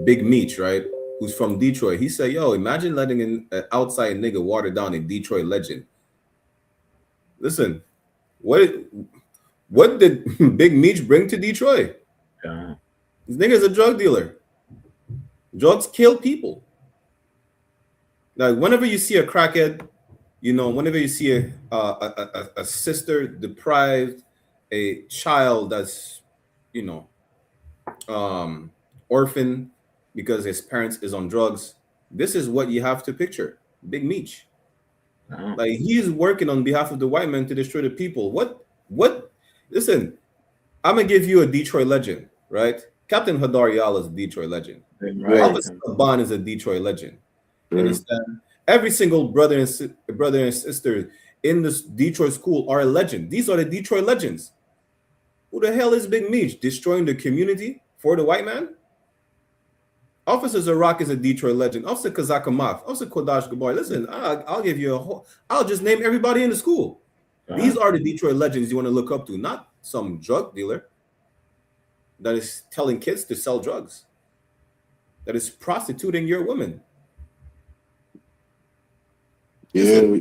Big Meech, right, who's from Detroit. He said, yo, imagine letting an outside nigga water down a Detroit legend. Listen, what did Big Meech bring to Detroit? This nigga's a drug dealer. Drugs kill people. Like, whenever you see a crackhead, whenever you see a sister deprived, a child that's, orphan because his parents is on drugs, this is what you have to picture. Big Meech. Like he's working on behalf of the white man to destroy the people. What? Listen, I'm gonna give you a Detroit legend, right? Captain Hadar Yala is a Detroit legend. Right. Officer Bond is a Detroit legend. You understand? Every single brother and sister in this Detroit school are a legend. These are the Detroit legends. Who the hell is Big Meech destroying the community for the white man? Officer Zarak is a Detroit legend. Officer Kazakamath, Officer Kodash Gabar. Listen, I'll give you a whole. I'll just name everybody in the school. These are the Detroit legends you want to look up to, not some drug dealer that is telling kids to sell drugs, that is prostituting your women. Yeah,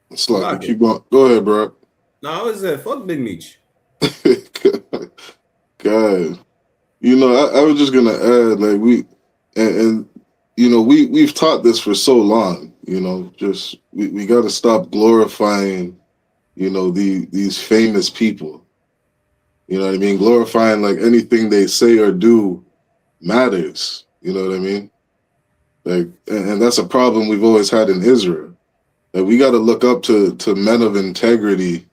it's like keep going. Go ahead, bro. No, I was fuck Big Meech. God, you know, I was just gonna add, like and you know, we've taught this for so long. You know, just we got to stop glorifying, you know, these famous people. You know what I mean? Glorifying like anything they say or do matters. You know what I mean? Like, and that's a problem we've always had in Israel. Like, we got to look up to men of integrity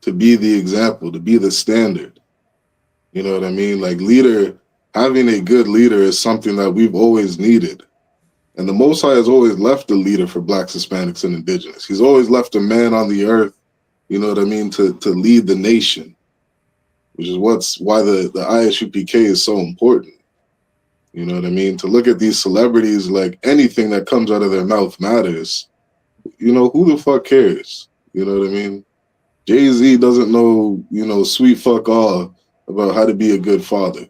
to be the example, to be the standard. You know what I mean? Like, having a good leader is something that we've always needed. And the Most High has always left a leader for Blacks, Hispanics, and Indigenous. He's always left a man on the earth, you know what I mean, to lead the nation, which is why the I.S.U.P.K is so important. You know what I mean? To look at these celebrities, like anything that comes out of their mouth matters. You know, who the fuck cares? You know what I mean? Jay-Z doesn't know, you know, sweet fuck all about how to be a good father.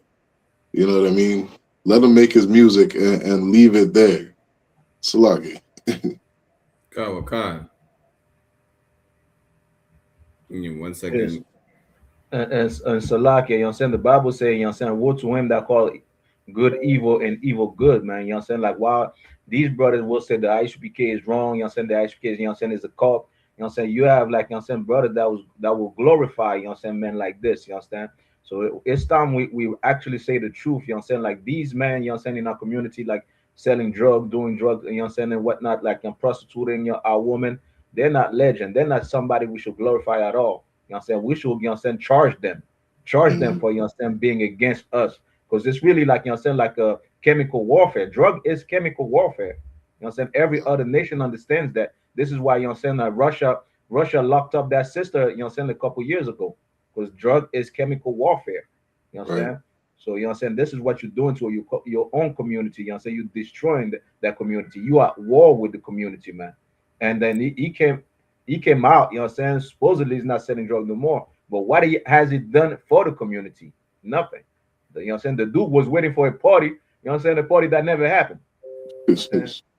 You know what I mean? Let him make his music and leave it there. Salagi. Khan. 1 second. Yes. And Salaki, you know what I'm saying? The Bible says, you know what I'm saying, woe to him that call good evil and evil good, man. You know what I'm saying? Like, while these brothers will say the I.S.U.P.K is wrong, you know what I'm saying? The I.S.U.P.K is, you know what I'm saying, is a cult. You know what I'm saying? You have, like, you know what I'm saying, brother that will glorify, you know what I'm saying, men like this, you understand? So it's time we actually say the truth, you know what I'm saying? Like, these men, you know what I'm saying, in our community, like selling drugs, doing drugs, you know what I'm saying, and whatnot, like prostituting our women, they're not legend. They're not somebody we should glorify at all. You know what I'm saying? We should, you know what I'm saying, charge them for, you know what I'm saying, being against us. Because it's really like, you know what I'm saying, like a chemical warfare. Drug is chemical warfare. You know what I'm saying? Every other nation understands that. This is why, you know what I'm saying, Russia locked up that sister, you know what I'm saying, a couple years ago. Because drug is chemical warfare. You know what I'm saying? So, you know what I'm saying, this is what you're doing to your own community. You know what I'm saying? You're destroying that community. You are at war with the community, man. And then he came out, you know what I'm saying? Supposedly he's not selling drugs no more. But what has he done for the community? Nothing. You know what I'm saying? The dude was waiting for a party, you know what I'm saying? A party that never happened. You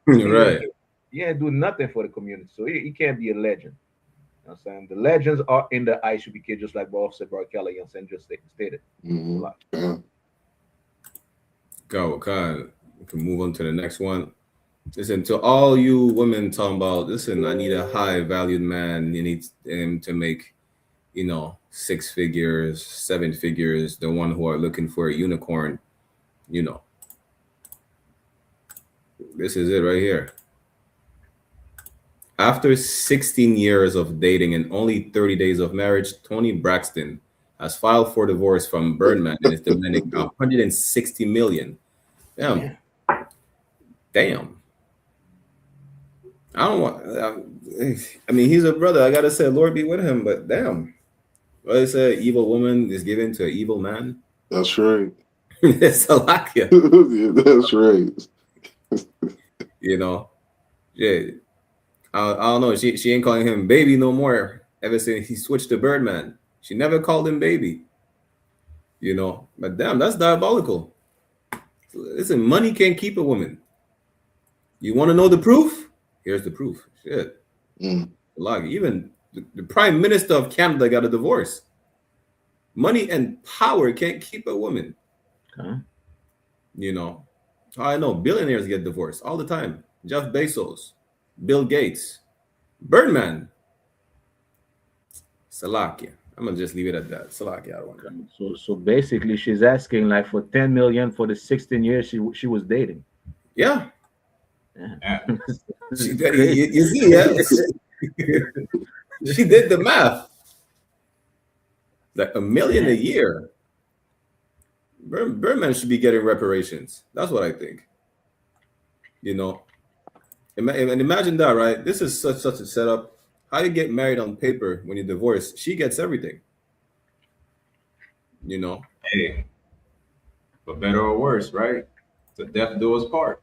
know Right. He ain't do nothing for the community. So he can't be a legend. You know what I'm saying? The legends are in the I.S.U.P.K, just like Officer Barkella, you know what I'm saying, just stated. Go, Khan. We can move on to the next one. Listen, to all you women talking about, listen, I need a high valued man. You need him to make, you know, 6 figures, 7 figures, the one who are looking for a unicorn, you know. This is it right here. After 16 years of dating and only 30 days of marriage, Tony Braxton has filed for divorce from Birdman and is demanding $160 million. Damn. I don't want. I mean, he's a brother. I gotta say, Lord be with him. But damn, what they say, evil woman is given to an evil man. That's right. It's Salakia. Yeah, that's right. You know, yeah. I don't know. She ain't calling him baby no more ever since he switched to Birdman. She never called him baby. You know, but damn, that's diabolical. Listen, money can't keep a woman. You want to know the proof? Here's the proof. Shit. Like, even the Prime Minister of Canada got a divorce. Money and power can't keep a woman. You know, I know billionaires get divorced all the time. Jeff Bezos, Bill Gates, Birdman. Salakia. I'm gonna just leave it at that. Salakia. I don't want So basically, she's asking like for $10 million for the 16 years she was dating. Yeah. Yeah. She did, you see, yeah? She did the math. Like $1 million a year. Birdman should be getting reparations. That's what I think. You know, and imagine that, right? This is such a setup. How you get married on paper when you divorce? She gets everything. You know. Hey, for better or worse, right? To death do us part.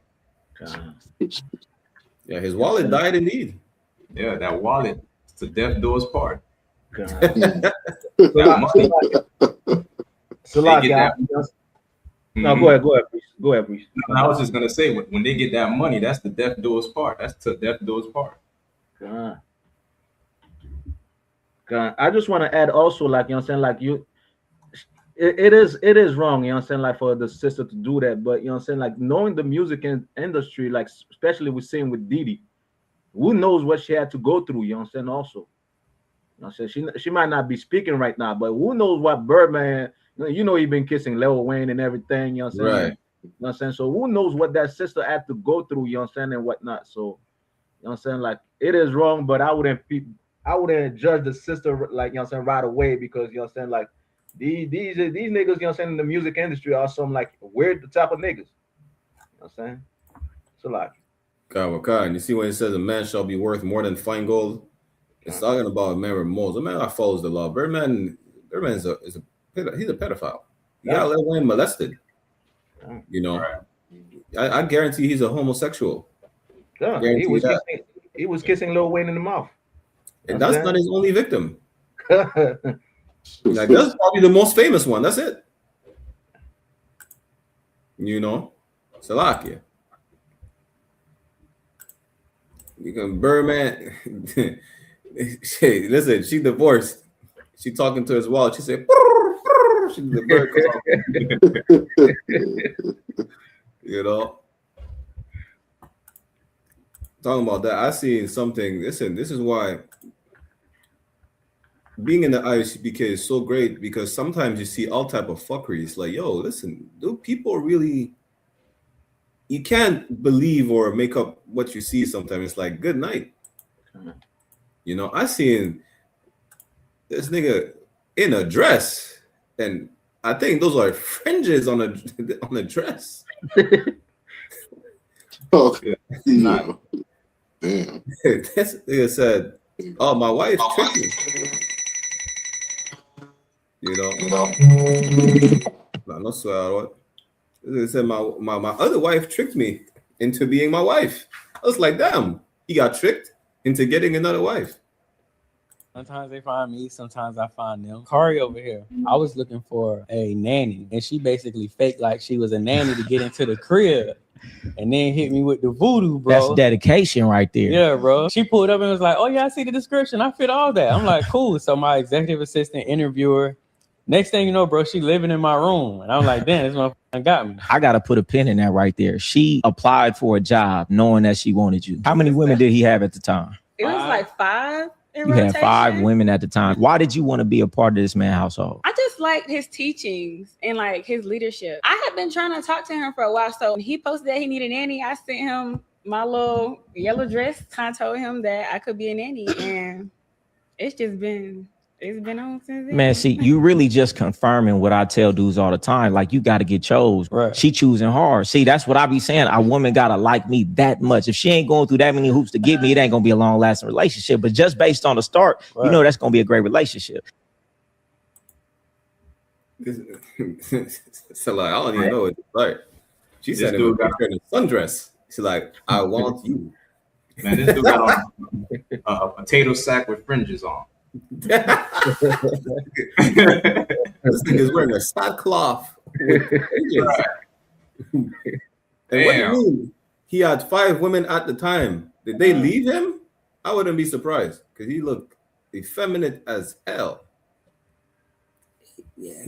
Yeah, his wallet died indeed. Yeah, that wallet. To death do us part. So like, no, go ahead, please. I was just gonna say, when they get that money, that's the death do us part. That's to death do us part. I just want to add also, like, you know what I'm saying, like it is wrong, you know what I'm saying, like for the sister to do that, but you know what I'm saying, like knowing the music industry, like especially we're seeing with Didi, who knows what she had to go through, you know what I'm saying, also. You know what I'm saying? She might not be speaking right now, but who knows what Birdman, you know, he been kissing Lil Wayne and everything, you know what I'm saying? Right. You know what I'm saying? So who knows what that sister had to go through, you know what I'm saying, and whatnot. So, you know what I'm saying? Like, it is wrong, but I wouldn't judge the sister, like, you know what I'm saying, right away, because, you know what I'm saying, like, these niggas, you know what I'm saying, in the music industry are some, like, weird type of niggas. You know what I'm saying? So, like. And you see when it says a man shall be worth more than fine gold? It's talking about a man remorse. A man that follows the law. Birdman he's a pedophile. He got Lil Wayne molested. You know, I guarantee he's a homosexual. Yeah, he was kissing Lil Wayne in the mouth. And that's not his only victim. Like, that's probably the most famous one. That's it. You know, Salakia. You can Birdman. Hey, listen, she divorced. She talking to his wallet. She said, she the bird. You know, talking about that. I seen something. Listen, this is why being in the I.S.U.P.K is so great, because sometimes you see all type of fuckery. It's like, yo, listen, do people really? You can't believe or make up what you see. Sometimes it's like, good night. You know, I seen this nigga in a dress, and I think those are fringes on a dress. Oh, yeah. Damn. This nigga said, "Oh, my wife tricked me." You know, no swear what. He said my other wife tricked me into being my wife. I was like, damn, he got tricked into getting another wife. Sometimes they find me, sometimes I find them. Kari over here, I was looking for a nanny, and she basically faked like she was a nanny to get into the crib, and then hit me with the voodoo, bro. That's dedication right there. Yeah, bro. She pulled up and was like, oh yeah, I see the description. I fit all that. I'm like, cool. So my executive assistant interviewer, next thing you know, bro, she living in my room. And I'm like, damn, this motherfucker got me. I got to put a pin in that right there. She applied for a job knowing that she wanted you. How many women did he have at the time? It was like 5 in You rotation. had 5 women at the time. Why did you want to be a part of this man's household? I just liked his teachings and like his leadership. I had been trying to talk to him for a while. So when he posted that he needed a nanny, I sent him my little yellow dress. I told him that I could be a nanny. And it's been on since then. Man, see, you really just confirming what I tell dudes all the time. Like, you got to get chose. Right. She choosing hard. See, that's what I be saying. A woman got to like me that much. If she ain't going through that many hoops to get me, it ain't going to be a long lasting relationship. But just based on the start, you know, that's going to be a great relationship. So like, I don't even know what it's like. She said it was in a sundress. She's like, I want you. Man, this dude got on a potato sack with fringes on. This thing is wearing a sackcloth. And what do you mean? He had 5 women at the time. Did they leave him? I wouldn't be surprised, because he looked effeminate as hell. Yeah.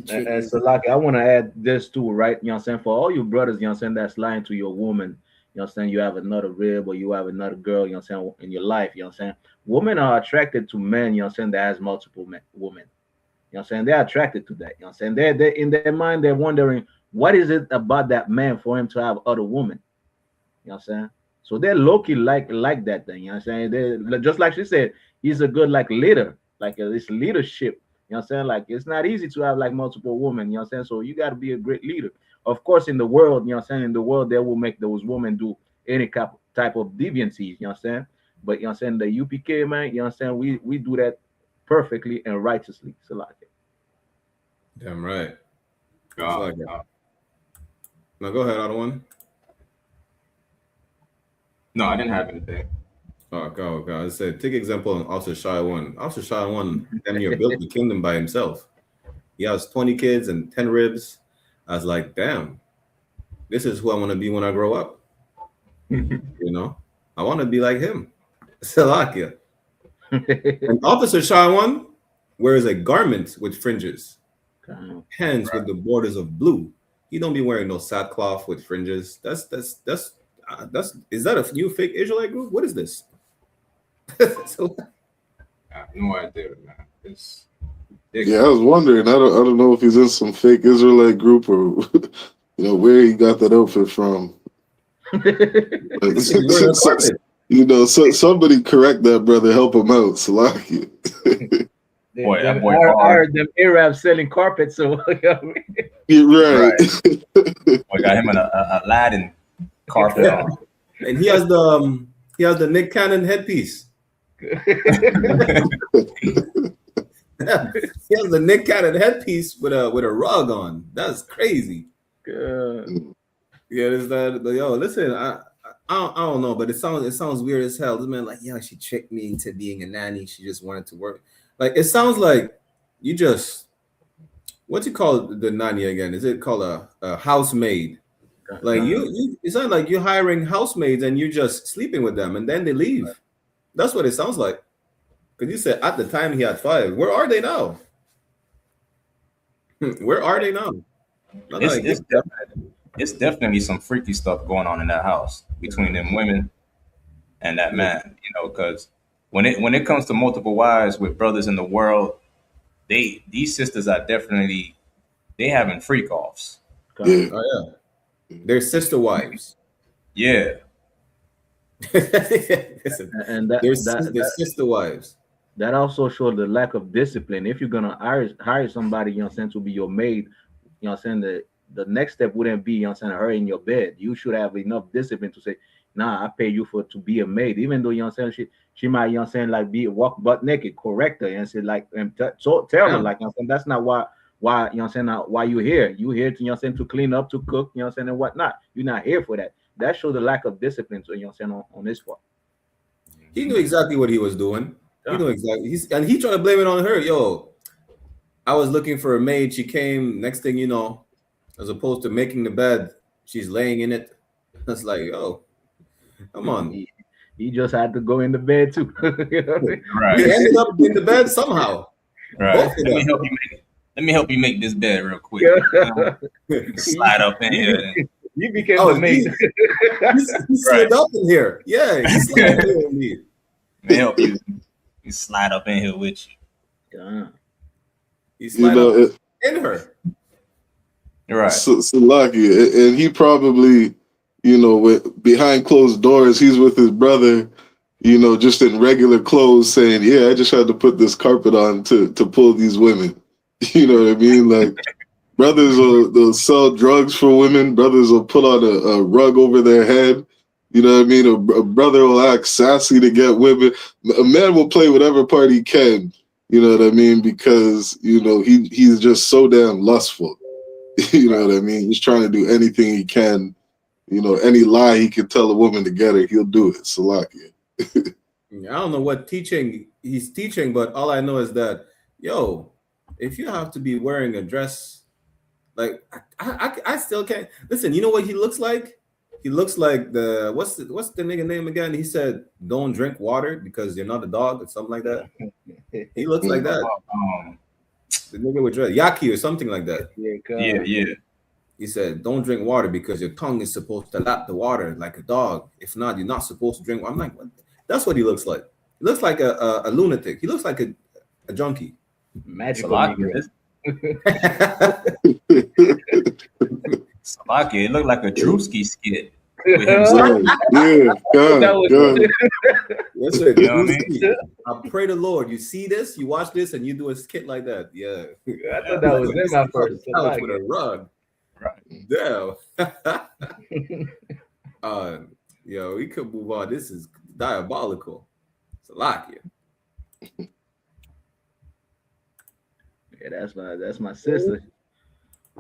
And so, like, I want to add this too, right? You know what I'm saying? For all you brothers, you know what I'm saying, that's lying to your woman, you know what I'm saying, you have another rib or you have another girl, you know what I'm saying, in your life, you know what I'm saying? Women are attracted to men, you know what I'm saying, that has multiple women. You know what I'm saying? They're attracted to that. You know what I'm saying? They're in their mind, they're wondering, what is it about that man for him to have other women? You know what I'm saying? So they're low-key like that thing. You know what I'm saying? They're just like she said, he's a good like leader, like this leadership. You know what I'm saying? Like it's not easy to have like multiple women, you know what I'm saying? So you got to be a great leader. Of course, in the world, you know what I'm saying, in the world they will make those women do any type of deviancies, you know what I'm saying? But you know what I'm saying, the UPK, man, you know what I'm saying, we do that perfectly and righteously. So like it. Damn right. Like now go ahead, other one. No, I didn't have anything. Oh God. I said, take example on Officer Shy-1. Officer Shy-1 damn near built the kingdom by himself. He has 20 kids and 10 ribs. I was like, damn, this is who I want to be when I grow up. You know, I want to be like him. Salakia. And Officer Shy-1 wears a garment with fringes, pants with the borders of blue. He don't be wearing no sackcloth with fringes. That's is that a new fake Israelite group? What is this? So, I have no idea, man. It's yeah, I was wondering. I don't know if he's in some fake Israelite group or you know where he got that outfit from. You know, so somebody correct that brother, help him out. Salaki. Boy, I heard them Arabs selling carpets, so you're right. We got him in a Aladdin carpet on. And he has the Nick Cannon headpiece. He has the Nick Cannon headpiece with a rug on. That's crazy. Yeah, is that yo? Listen, I don't know, but it sounds weird as hell. This man like, yeah, she tricked me into being a nanny. She just wanted to work. Like it sounds like you just what you call the nanny again? Is it called a housemaid? Like you it's not like you're hiring housemaids and you're just sleeping with them and then they leave. That's what it sounds like. Because you said at the time he had 5. Where are they now? Where are they now? It's definitely some freaky stuff going on in that house between them women and that man, you know, because when it comes to multiple wives with brothers in the world, these sisters are definitely having freak offs. Oh yeah. They're sister wives. Yeah. And they're sister wives. That also shows the lack of discipline. If you're gonna hire somebody, you know what I'm saying, to be your maid, you know what I'm saying, the next step wouldn't be, you know what I'm saying, her in your bed. You should have enough discipline to say, nah, I pay you to be a maid, even though, you know what I'm saying, she might, you know what I'm saying, like walk butt naked, correct her and say like so tell her like, you know what I'm saying, that's not why you know what I'm saying, why you're here. You here to, you know what I'm saying, to clean up, to cook, you know what I'm saying, and whatnot. You're not here for that. That shows the lack of discipline, so you know what I'm saying, on this part. He knew exactly what he was doing. He knew exactly. And he tried to blame it on her. Yo, I was looking for a maid. She came. Next thing you know, as opposed to making the bed, she's laying in it. That's like, yo, come on. He just had to go in the bed too. You know what I mean? Right. He ended up in the bed somehow. Right. Let me help you make this bed real quick. Slide up in here. You became the maid. He slid up in here. Yeah, he slid up in here. Let me help you. You slide up in here with you. He slid up in her. Right. So lucky, and he probably, you know, behind closed doors, he's with his brother, you know, just in regular clothes, saying, "Yeah, I just had to put this carpet on to pull these women." You know what I mean? Like, brothers will sell drugs for women. Brothers will put on a rug over their head. You know what I mean? A brother will act sassy to get women. A man will play whatever part he can. You know what I mean? Because, you know, he's just so damn lustful. You know what I mean? He's trying to do anything he can. You know, any lie he can tell a woman to get her, he'll do it. Salakia. I don't know what teaching he's teaching, but all I know is that, yo, if you have to be wearing a dress, like I still can't listen. You know what he looks like? He looks like what's the nigga name again? He said, "Don't drink water because you're not a dog," or something like that. He looks like that. The nigga with dress, Yaki or something like that. Yeah. He said, "Don't drink water because your tongue is supposed to lap the water like a dog. If not, you're not supposed to drink." I'm like, what? That's what he looks like. He looks like a lunatic. He looks like a junkie. Magical. Salaki, it looked like a Drewski skit. with himself. Yeah, God. Listen, You know what I mean? I pray the Lord. You see this, you watch this, and you do a skit like that. Yeah. I thought that was him at first. Couch with a rug. Right. Damn. Yo, we could move on. This is diabolical. Salakia. Yeah, that's my sister.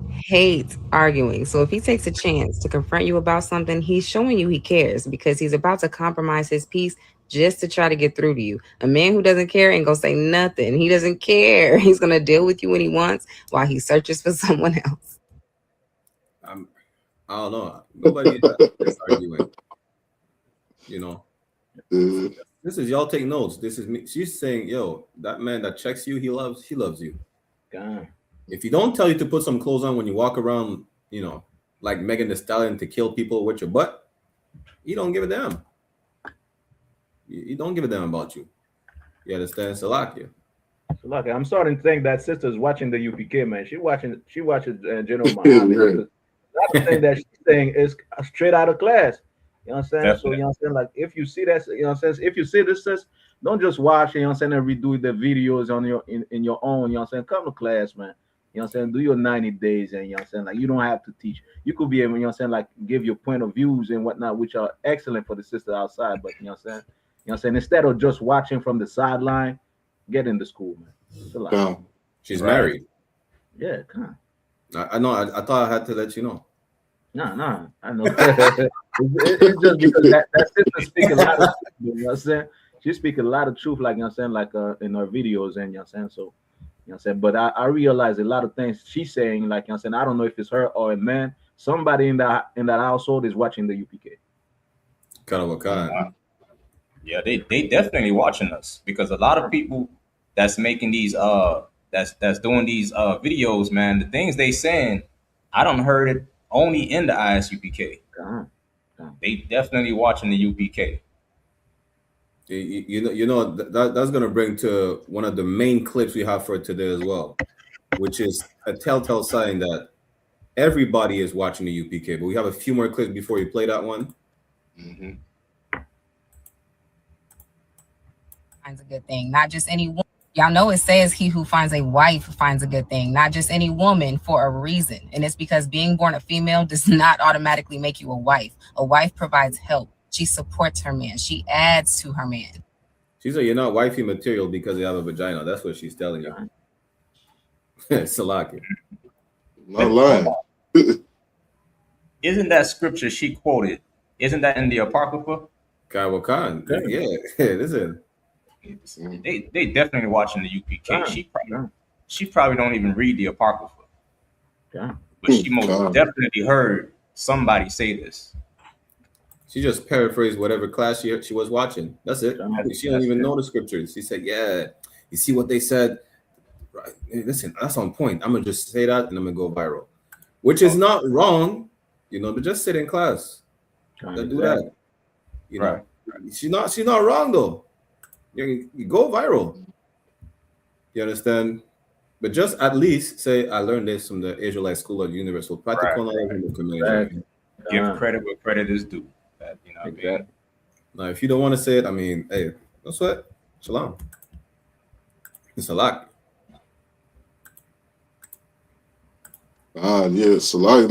Hates arguing. So if he takes a chance to confront you about something, he's showing you he cares because he's about to compromise his peace just to try to get through to you. A man who doesn't care ain't gonna say nothing. He doesn't care. He's gonna deal with you when he wants while he searches for someone else. I don't know. Nobody is arguing. You know. This is y'all take notes. This is me. She's saying, yo, that man that checks you, he loves you. God. If he don't tell you to put some clothes on when you walk around, you know, like Megan Thee Stallion to kill people with your butt, you don't give a damn. You don't give a damn about you. You understand? Salakia. Salakia. I'm starting to think that sister's watching the UPK, man. She watches General Muhammad. A lot of things that she's saying is straight out of class. You know what I'm saying? Definitely. So you know what I'm saying? Like if you see that, you know what I'm saying? If you see this, sis, don't just watch, you know what I'm saying, and redo the videos on your in your own, you know what I'm saying? Come to class, man. You know what I'm saying? Do your 90 days, and you know what I'm saying? Like you don't have to teach. You could be able, you know what I'm saying, like give your point of views and whatnot, which are excellent for the sister outside. But you know what I'm saying? You know what I'm saying? Instead of just watching from the sideline, get into school, man. She's married. Yeah, come on. I know. I thought I had to let you know. No, I know. it's just because that sister speak a lot of truth, you know what I'm saying? She speak a lot of truth, like, you know what I'm saying, like in her videos, and you know what I'm saying? So, you know what I'm saying? But I realize a lot of things she's saying, like, you know what I'm saying? I don't know if it's her or a man. Somebody in that household is watching the UPK. Yeah, they definitely watching us, because a lot of people that's making these that's doing these videos, man, the things they saying, I don't heard it only in the I.S.U.P.K. They definitely watching the UPK. You know that's gonna bring to one of the main clips we have for today as well, which is a telltale sign that everybody is watching the UPK. But we have a few more clips before you play that one. Finds a good thing, not just any woman. Y'all know it says he who finds a wife finds a good thing, not just any woman, for a reason. And it's because being born a female does not automatically make you a wife. A wife provides help. She supports her man. She adds to her man. She's like, you're not wifey material because you have a vagina. That's what she's telling you. Salaki. Not lying. Isn't that scripture she quoted? Isn't that in the Apocrypha? Khan. Yeah. Listen. They definitely watching the UPK. She probably don't even read the Apocrypha. But she most definitely heard somebody say this. She just paraphrased whatever class she was watching. That's it. She don't even know the scriptures. She said, yeah, you see what they said? Right. Hey, listen, that's on point. I'm going to just say that and I'm going to go viral. Which is not wrong, you know, but just sit in class. Don't do that. You know, she's not wrong though. You go viral. You understand? But just at least say, I learned this from the Israelite School of Universal Practical Knowledge in the community. Give credit where credit is due. You know what I mean? Now, if you don't want to say it, I mean, hey, no sweat. Shalom. It's a lot. Yeah, so like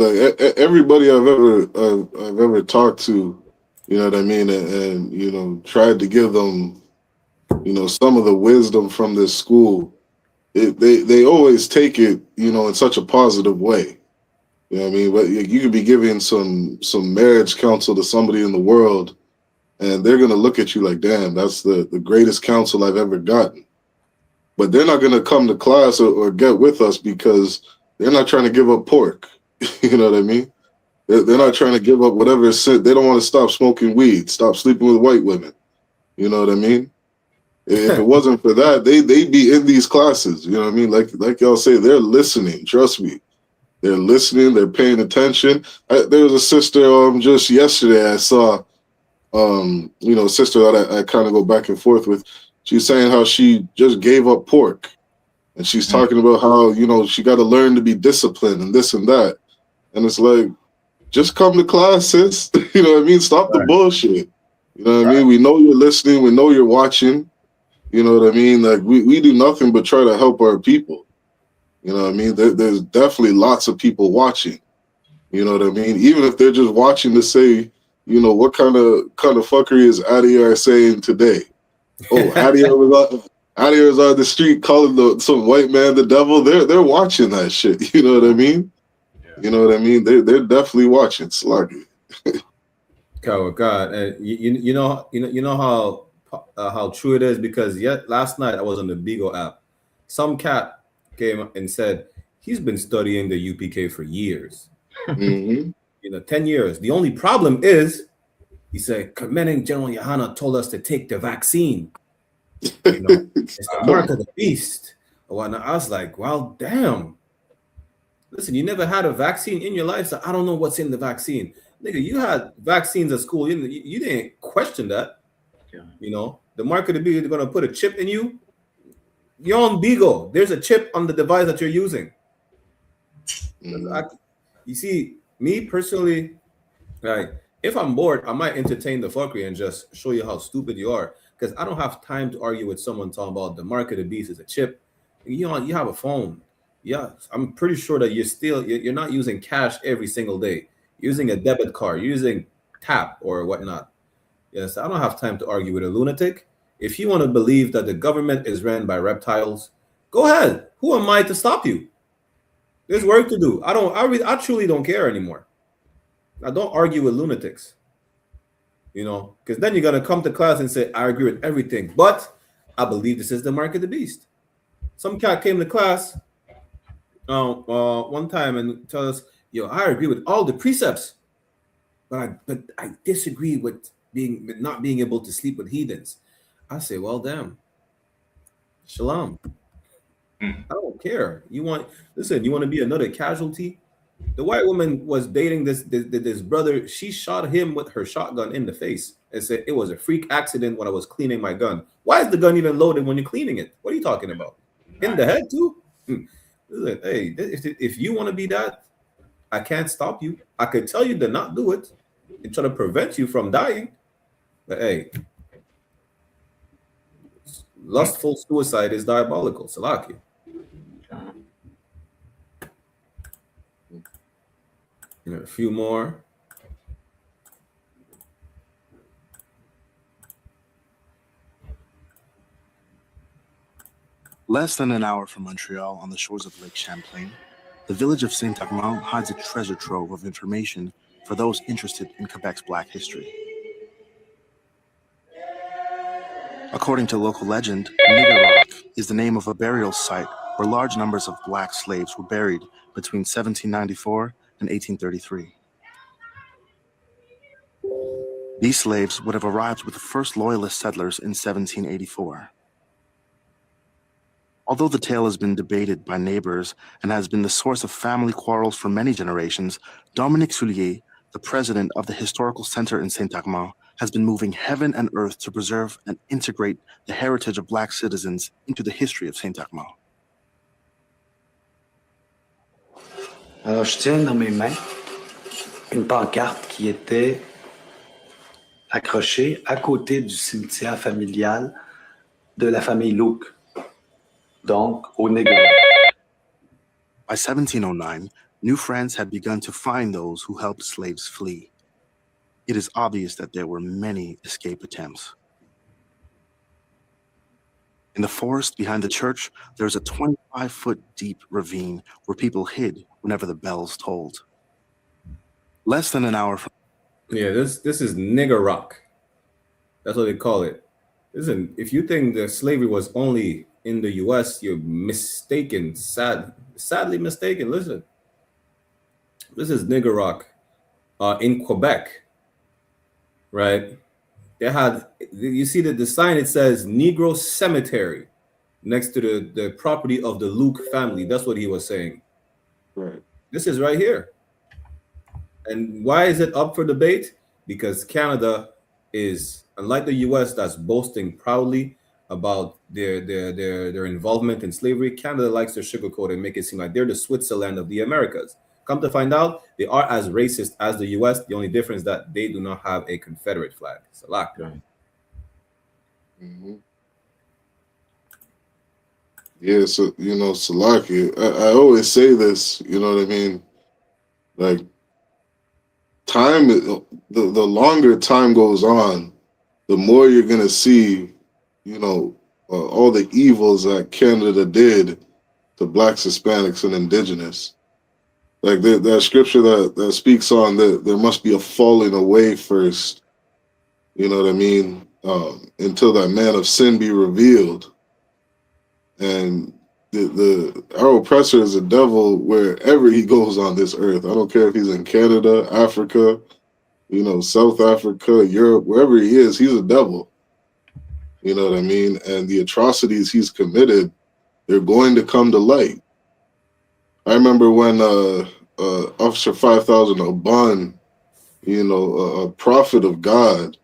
everybody I've ever talked to, you know what I mean, and you know, tried to give them, you know, some of the wisdom from this school. They always take it, you know, in such a positive way. You know what I mean? But you could be giving some marriage counsel to somebody in the world, and they're gonna look at you like, damn, that's the greatest counsel I've ever gotten. But they're not gonna come to class or get with us because they're not trying to give up pork. You know what I mean? They're not trying to give up whatever is said. They don't want to stop smoking weed, stop sleeping with white women. You know what I mean? If it wasn't for that, they'd be in these classes. You know what I mean? Like y'all say, they're listening. Trust me. They're listening. They're paying attention. There was a sister just yesterday I saw, you know, a sister that I kind of go back and forth with. She's saying how she just gave up pork. And she's talking about how, you know, she got to learn to be disciplined and this and that. And it's like, just come to class, sis. You know what I mean? Stop the bullshit. You know what I mean? We know you're listening. We know you're watching. You know what I mean? Like we do nothing but try to help our people. You know what I mean? There's definitely lots of people watching. You know what I mean? Even if they're just watching to say, you know, what kind of fuckery is Adiar saying today? Oh, Adiar was on the street calling some white man the devil. They're watching that shit. You know what I mean? You know what I mean? They're definitely watching. Sluggy. Oh God, and you know how true it is, because last night I was on the Bigo app. Some cat came and said he's been studying the UPK for years. Mm-hmm. 10 years. The only problem is, he said, commending General YAHANNA told us to take the vaccine. It's the mark of the beast. And I was like, well, damn. Listen, you never had a vaccine in your life, so I don't know what's in the vaccine. Nigga, you had vaccines at school. You didn't question that. Yeah. The mark of the beast is going to put a chip in you. You're on Bigo. There's a chip on the device that you're using. You see, me personally, like, if I'm bored, I might entertain the fuckery and just show you how stupid you are, because I don't have time to argue with someone talking about the mark of the beast is a chip. You have a phone. Yeah, I'm pretty sure that you're not using cash every single day. You're using a debit card, you're using tap or whatnot. Yes, I don't have time to argue with a lunatic. If you want to believe that the government is ran by reptiles, go ahead. Who am I to stop you? There's work to do. I truly don't care anymore. I don't argue with lunatics. Because then you're gonna come to class and say, I agree with everything, but I believe this is the mark of the beast. Some cat came to class one time and told us, yo, I agree with all the precepts, but I disagree with not being able to sleep with heathens. I say, well, damn. Shalom. I don't care. You want to be another casualty? The white woman was dating this brother. She shot him with her shotgun in the face and said it was a freak accident when I was cleaning my gun. Why is the gun even loaded when you're cleaning it? What are you talking about? In the head too? Listen, hey, if you want to be that, I can't stop you. I could tell you to not do it and try to prevent you from dying. But hey, lustful suicide is diabolical. Salaki. A few more. Less than an hour from Montreal, on the shores of Lake Champlain, the village of Saint-Armand hides a treasure trove of information for those interested in Quebec's Black history. According to local legend, Nigger Rock is the name of a burial site where large numbers of Black slaves were buried between 1794 and 1833. These slaves would have arrived with the first Loyalist settlers in 1784. Although the tale has been debated by neighbors and has been the source of family quarrels for many generations, Dominique Soulier, the president of the Historical Center in Saint-Armand, has been moving heaven and earth to preserve and integrate the heritage of Black citizens into the history of Saint-Armand. Alors, je tiens dans mes mains une pancarte qui était accrochée à côté du cimetière familial de la famille Luke, donc au Nigger. By 1709, New France had begun to find those who helped slaves flee. It is obvious that there were many escape attempts. In the forest behind the church, there's a 25-foot deep ravine where people hid whenever the bells tolled. Less than an hour from... Yeah, this is Nigger Rock. That's what they call it. Listen, if you think the slavery was only in the U.S., you're mistaken, sadly mistaken. Listen, this is Nigger Rock in Quebec, right? They had, you see the sign, it says Negro Cemetery next to the property of the Luke family. That's what he was saying. Right. This is right here. And why is it up for debate? Because Canada is, unlike the US that's boasting proudly about their involvement in slavery, Canada likes to sugarcoat and make it seem like they're the Switzerland of the Americas. Come to find out, they are as racist as the U.S. The only difference is that they do not have a Confederate flag. Salak. Mm-hmm. Yeah, so Salaki, I always say this, you know what I mean? Like time, the longer time goes on, the more you're gonna see, all the evils that Canada did to blacks, Hispanics, and indigenous. Like that scripture that speaks on that there must be a falling away first, you know what I mean? Until that man of sin be revealed. And our oppressor is a devil wherever he goes on this earth. I don't care if he's in Canada, Africa, South Africa, Europe, wherever he is, he's a devil. You know what I mean? And the atrocities he's committed, they're going to come to light. I remember when Officer 5000 Oban, a prophet of God,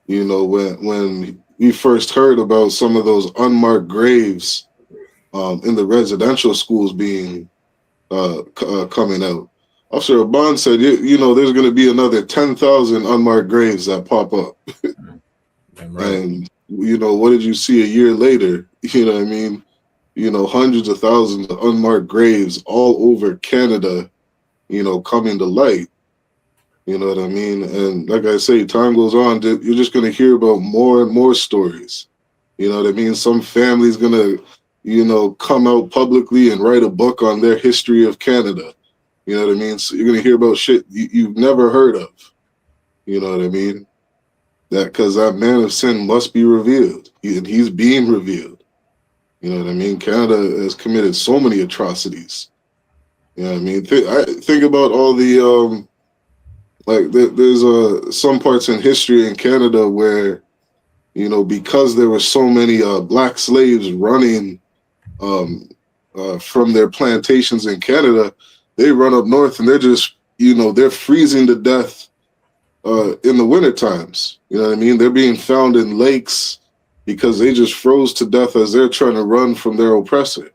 when we first heard about some of those unmarked graves in the residential schools being coming out. Officer Oban said, there's going to be another 10,000 unmarked graves that pop up. And, what did you see a year later? You know what I mean? Hundreds of thousands of unmarked graves all over Canada, coming to light. You know what I mean? And like I say, time goes on, you're just going to hear about more and more stories. You know what I mean? Some family's going to, come out publicly and write a book on their history of Canada. You know what I mean? So you're going to hear about shit you've never heard of. You know what I mean? Because that man of sin must be revealed. And he's being revealed. You know what I mean? Canada has committed so many atrocities. You know what I mean? Think about all the, there's some parts in history in Canada where, because there were so many black slaves running from their plantations in Canada, they run up north and they're just, they're freezing to death in the winter times. You know what I mean? They're being found in lakes because they just froze to death as they're trying to run from their oppressor.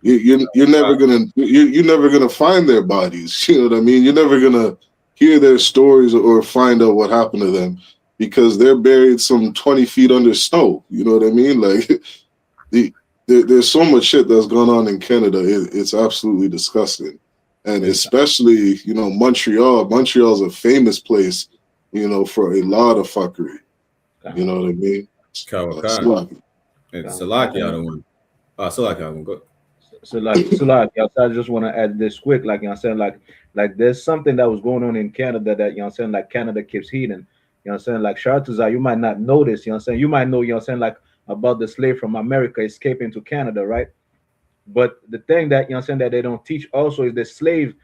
You're never gonna find their bodies. You know what I mean? You're never gonna hear their stories or find out what happened to them because they're buried some 20 feet under snow. You know what I mean? Like there's so much shit that's going on in Canada. It's absolutely disgusting. And especially, Montreal. Montreal's a famous place, for a lot of fuckery. You know what I mean? Salaki. It's Salaki, I don't want. Salaki, I won't go. So I just want to add this quick, like, like there's something that was going on in Canada that, like Canada keeps heating. Like Shartazar, you might not know this, you might know, like about the slave from America escaping to Canada, right? But the thing that, that they don't teach also is the slave,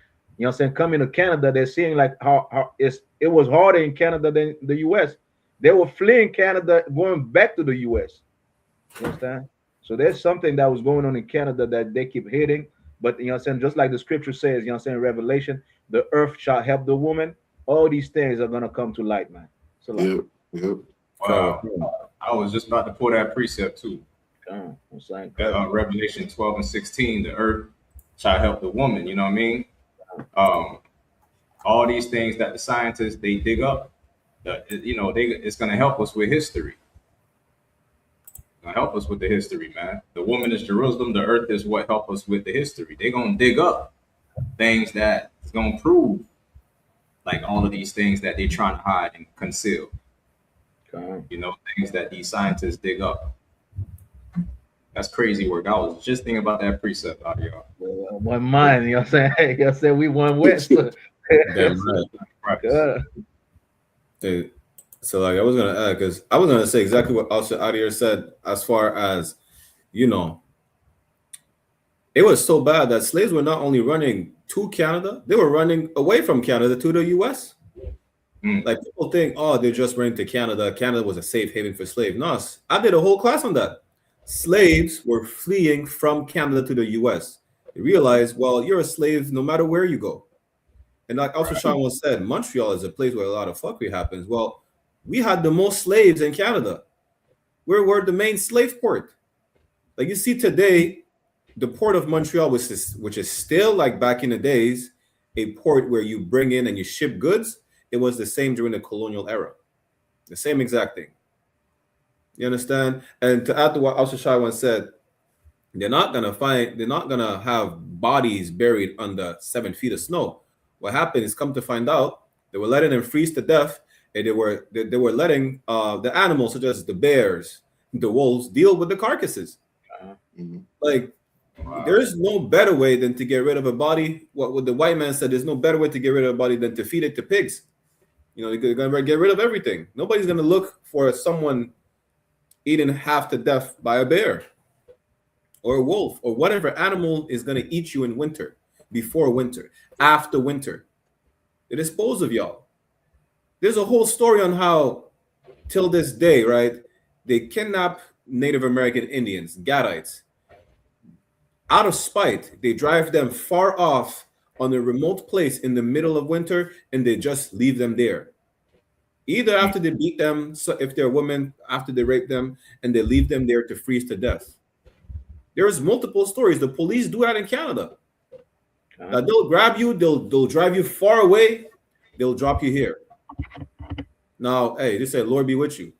coming to Canada, they're seeing like how it was harder in Canada than the US. They were fleeing Canada, going back to the US. You understand? So there's something that was going on in Canada that they keep hitting. But, just like the scripture says, Revelation, the earth shall help the woman. All these things are going to come to light, man. So Yep. Wow. I was just about to pull that precept too. Revelation 12 and 16, the earth shall help the woman. You know what I mean? All these things that the scientists, they dig up, it's going to help us with history. Gonna help us with the history, man. The woman is Jerusalem. The earth is what help us with the history. They're gonna dig up things that is gonna prove like all of these things that they're trying to hide and conceal. Things that these scientists dig up. That's crazy work. I was just thinking about that precept out here. One mind, you know what I'm saying? Hey, we one West. Damn right. Dude. So like I was gonna add, because I was gonna say exactly what also Adir said, as far as it was so bad that slaves were not only running to Canada, they were running away from Canada to the US. Like people think, they're just running to Canada. Canada was a safe haven for slaves. No, I did a whole class on that. Slaves were fleeing from Canada to the US. They realized, well, you're a slave no matter where you go. And like also Sean once said, Montreal is a place where a lot of fuckery happens. Well, we had the most slaves in Canada. We're the main slave port. Like you see today, the port of Montreal, which is still like back in the days, a port where you bring in and you ship goods. It was the same during the colonial era, the same exact thing. You understand? And to add to what Al-Shashai once said, they're not gonna have bodies buried under 7 feet of snow. What happened is, come to find out, they were letting them freeze to death, and they were letting the animals such as the bears, the wolves, deal with the carcasses. Like, there's no better way than to get rid of a body. What the white man said, there's no better way to get rid of a body than to feed it to pigs. You know, they're gonna get rid of everything. Nobody's gonna look for someone eaten half to death by a bear or a wolf or whatever animal is gonna eat you in winter, before winter, after winter. They dispose of y'all. There's a whole story on how, till this day, right, they kidnap Native American Indians, Gadites. Out of spite, they drive them far off on a remote place in the middle of winter, and they just leave them there. Either after they beat them, so if they're women, after they rape them, and they leave them there to freeze to death. There's multiple stories. The police do that in Canada. They'll grab you, they'll drive you far away, they'll drop you here. Now, hey, they say, Lord be with you.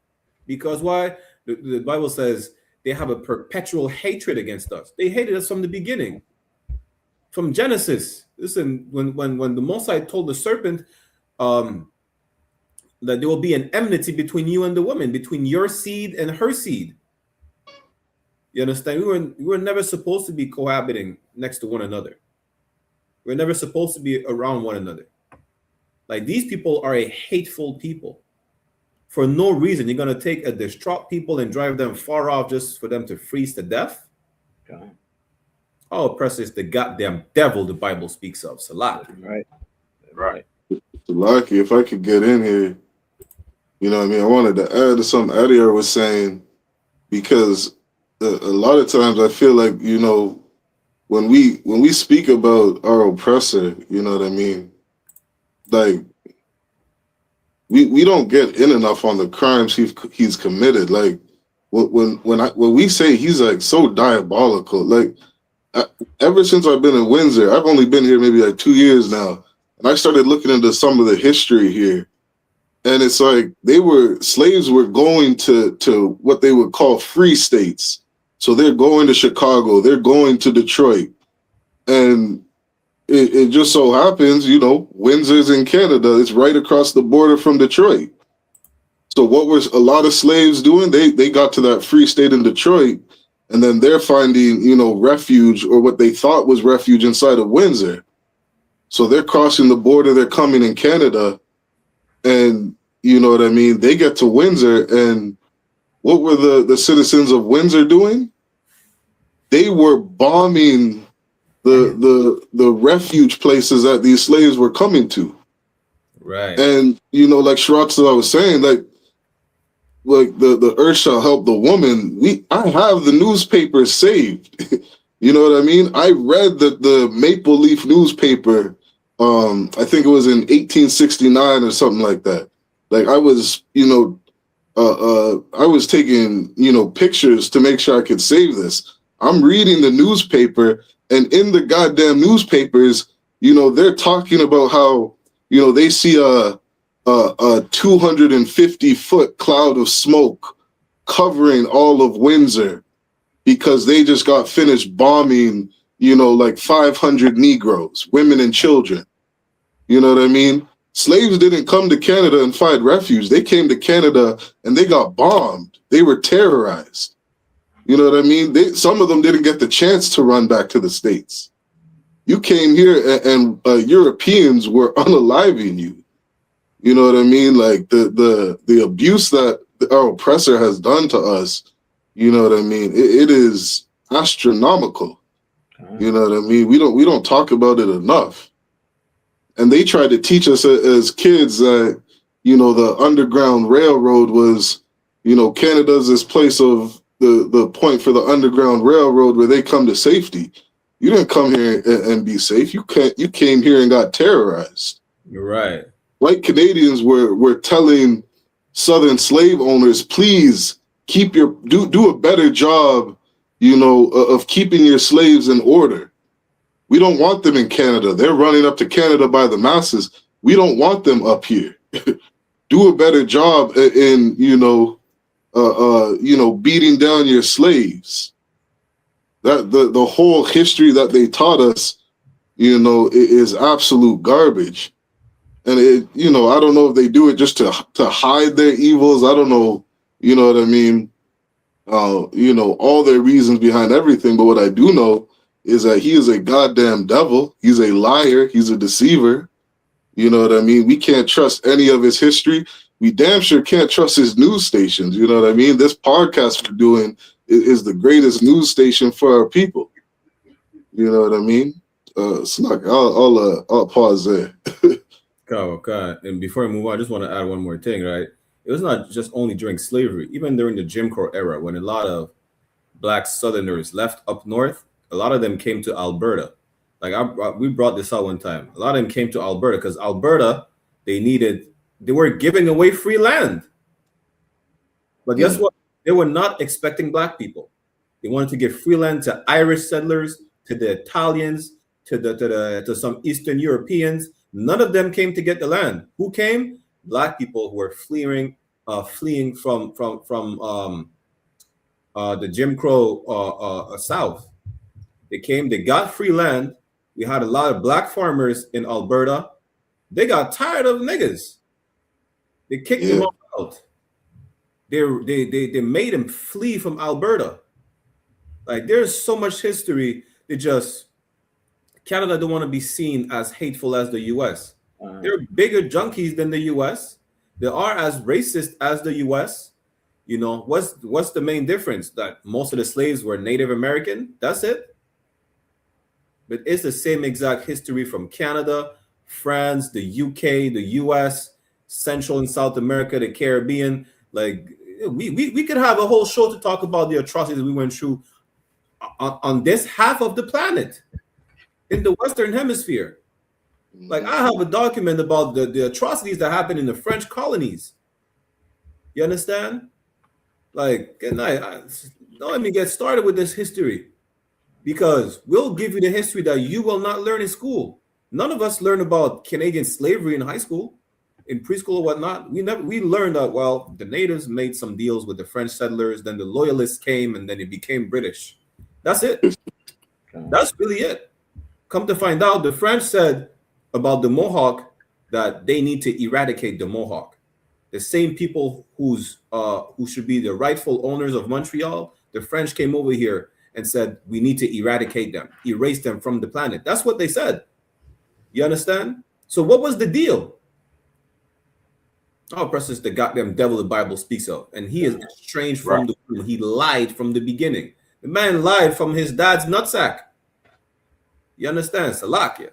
Because why? The Bible says they have a perpetual hatred against us. They hated us from the beginning. From Genesis. Listen, when the Most High told the serpent that there will be an enmity between you and the woman, between your seed and her seed. You understand? We were never supposed to be cohabiting next to one another. We're never supposed to be around one another. Like, these people are a hateful people. For no reason, you're going to take a distraught people and drive them far off just for them to freeze to death? God. How oppressive is the goddamn devil the Bible speaks of? Salah. Right. Lucky, if I could get in here, you know what I mean? I wanted to add to something Eddie was saying, because a lot of times I feel like, you know, when we speak about our oppressor, you know what I mean? Like, we don't get in enough on the crimes he's committed. Like, when we say he's like so diabolical, like, ever since I've been in Windsor, I've only been here maybe like 2 years now, and I started looking into some of the history here, and it's like slaves were going to what they would call free states. So they're going to Chicago, they're going to Detroit, and it just so happens, you know, Windsor's in Canada. It's right across the border from Detroit. So what was a lot of slaves doing? They got to that free state in Detroit, and then they're finding, you know, refuge, or what they thought was refuge, inside of Windsor. So they're crossing the border, they're coming in Canada, and you know what I mean? They get to Windsor, and what were the citizens of Windsor doing? They were bombing the refuge places that these slaves were coming to. Right. And you know, like Shiraxa was saying, like the earth shall help the woman. I have the newspaper saved. You know what I mean? I read the Maple Leaf newspaper. I think it was in 1869 or something like that. Like, I was, you know, I was taking, you know, pictures to make sure I could save this. I'm reading the newspaper, and in the goddamn newspapers, you know, they're talking about how, you know, they see a 250-foot cloud of smoke covering all of Windsor because they just got finished bombing, you know, like 500 Negroes, women and children. You know what I mean? Slaves didn't come to Canada and find refuge. They came to Canada and they got bombed. They were terrorized. You know what I mean? Some of them didn't get the chance to run back to the States. You came here and Europeans were unaliving you. You know what I mean? Like, the abuse that our oppressor has done to us, you know what I mean? It is astronomical. You know what I mean? We don't talk about it enough. And they tried to teach us as kids that, you know, the Underground Railroad was, you know, Canada's this place of the point for the Underground Railroad where they come to safety. You didn't come here and be safe. You came here and got terrorized. You're right. White Canadians were telling Southern slave owners, please do a better job, of keeping your slaves in order. We don't want them in Canada. They're running up to Canada by the masses. We don't want them up here. Do a better job in beating down your slaves. That the whole history that they taught us, is absolute garbage. And I don't know if they do it just to hide their evils. I don't know, you know what I mean? All their reasons behind everything. But what I do know is that he is a goddamn devil. He's a liar. He's a deceiver. You know what I mean? We can't trust any of his history. We damn sure can't trust his news stations. You know what I mean? This podcast we're doing is the greatest news station for our people. You know what I mean? Snuck, I'll pause there. Okay. And before I move on, I just want to add one more thing, right? It was not just only during slavery, even during the Jim Crow era, when a lot of Black Southerners left up north, a lot of them came to Alberta. Like we brought this out one time. A lot of them came to Alberta because Alberta, they were giving away free land. But guess what? They were not expecting Black people. They wanted to give free land to Irish settlers, to the Italians, to some Eastern Europeans. None of them came to get the land. Who came? Black people who were fleeing from the Jim Crow South. They came. They got free land. We had a lot of Black farmers in Alberta. They got tired of niggas. They kicked them out. They made them flee from Alberta. Like, there's so much history. Canada don't want to be seen as hateful as the U.S. They're bigger junkies than the U.S. They are as racist as the U.S. What's the main difference? That most of the slaves were Native American. That's it. But it's the same exact history from Canada, France, the UK, the US, Central and South America, the Caribbean. Like, we could have a whole show to talk about the atrocities we went through on this half of the planet in the Western Hemisphere. Like, I have a document about the atrocities that happened in the French colonies. You understand? Like, don't let me get started with this history, because we'll give you the history that you will not learn in school. None of us learn about Canadian slavery in high school, in preschool or whatnot. We learned that, well, the natives made some deals with the French settlers, then the loyalists came, and then it became British. That's it. That's really it. Come to find out, the French said about the Mohawk that they need to eradicate the Mohawk. The same people who should be the rightful owners of Montreal, the French came over here and said, we need to eradicate them, erase them from the planet. That's what they said. You understand? So what was the deal? Oh, precious, the goddamn devil the Bible speaks of. And he is estranged from the womb. He lied from the beginning. The man lied from his dad's nutsack. You understand? Salakia.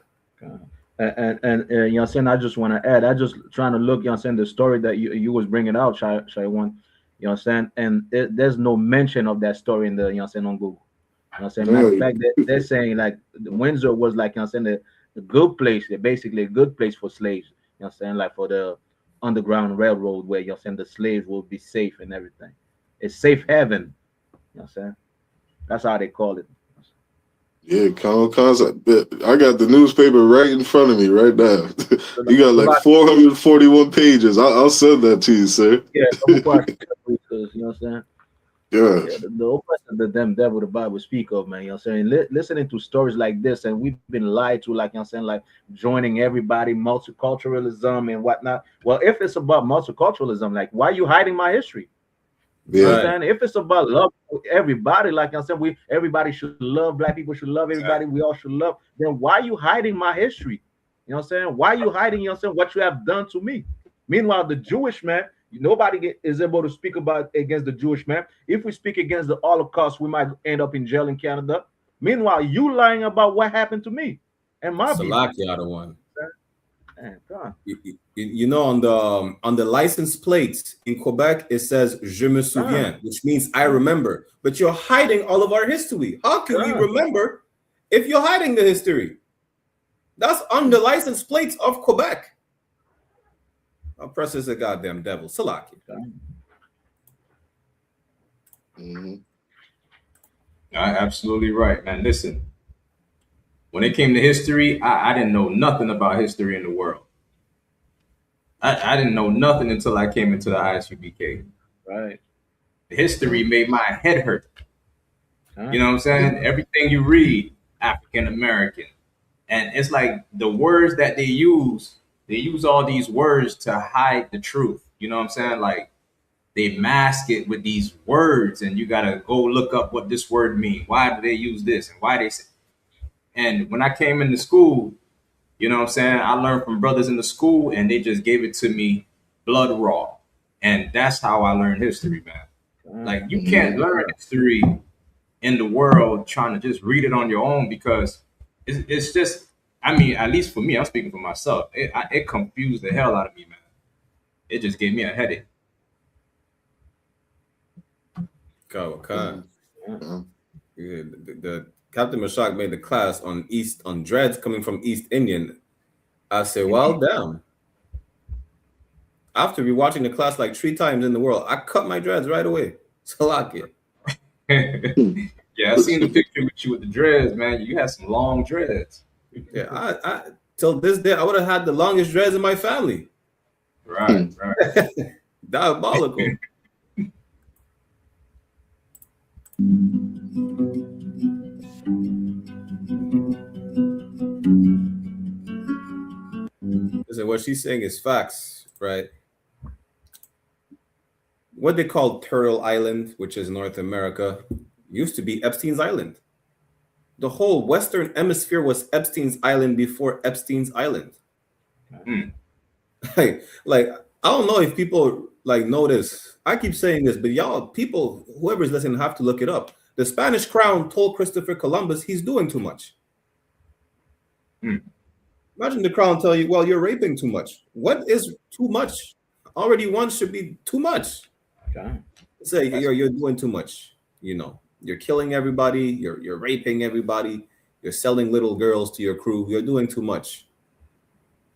And you know what I'm saying? I just want to add, I just trying to look, you know what I'm saying, the story that you was bringing out, Shai One, you know what I'm saying? And there's no mention of that story in the, you know what I'm saying, on Google. You know what I'm saying? Matter of fact, they're saying like Windsor was like, you know what I'm saying, the good place, basically a good place for slaves, you know what I'm saying, like for the Underground Railroad, where, you know what I'm saying, the slaves will be safe and everything. It's safe haven, you know what I'm saying? That's how they call it. Yeah, concept. I got the newspaper right in front of me right now. You got like 441 pages. I'll send that to you, sir. Yeah, you know what I'm saying? Yeah. The oppression that them devil the Bible speak of, man. You know what I'm saying? Listening to stories like this, and we've been lied to, like, you know what I'm saying, like joining everybody, multiculturalism and whatnot. Well, if it's about multiculturalism, like, why are you hiding my history? You know what I'm saying? If it's about love everybody, like I said, everybody should love, Black people should love everybody, we all should love, then why are you hiding my history? You know what I'm saying? Why are you hiding, you know what I'm saying, what you have done to me? Meanwhile, the Jewish man, nobody is able to speak about against the Jewish man. If we speak against the Holocaust, we might end up in jail in Canada. Meanwhile, you lying about what happened to me and my people. Salakia, the one. You know, on the license plates in Quebec, it says "Je me souviens," which means I remember. But you're hiding all of our history. How can we remember if you're hiding the history? That's on the license plates of Quebec. Oppressors a goddamn devil. Salakia. Absolutely right, man. Listen, when it came to history, I didn't know nothing about history in the world. I didn't know nothing until I came into the ISUPK. Right. History made my head hurt. You know what I'm saying? Everything you read, African American. And it's like the words that they use all these words to hide the truth. You know what I'm saying? Like they mask it with these words, and you gotta go look up what this word means. Why do they use this? And why they say. And when I came into school, you know what I'm saying? I learned from brothers in the school, and they just gave it to me blood raw. And that's how I learned history, man. Like you can't learn history in the world trying to just read it on your own, because it's just, I mean, at least for me, I'm speaking for myself. It confused the hell out of me, man. It just gave me a headache. The Captain Mashak made the class on dreads coming from East Indian. I said, well, damn. After rewatching the class like 3 times in the world, I cut my dreads right away. Salakia. Yeah, I seen the picture with you with the dreads, man. You had some long dreads. Yeah, I till this day I would have had the longest dreads in my family. Right. Diabolical. Listen, what she's saying is facts, right? What they call Turtle Island, which is North America, used to be Epstein's Island. The whole Western Hemisphere was Epstein's Island before Epstein's Island. Like I don't know if people like know this. I keep saying this, but y'all, people, whoever's listening, have to look it up. The Spanish crown told Christopher Columbus he's doing too much. Imagine the crown tell you, well, you're raping too much. What is too much? Already one should be too much. Say you're doing too much. You know, you're killing everybody. You're raping everybody. You're selling little girls to your crew. You're doing too much.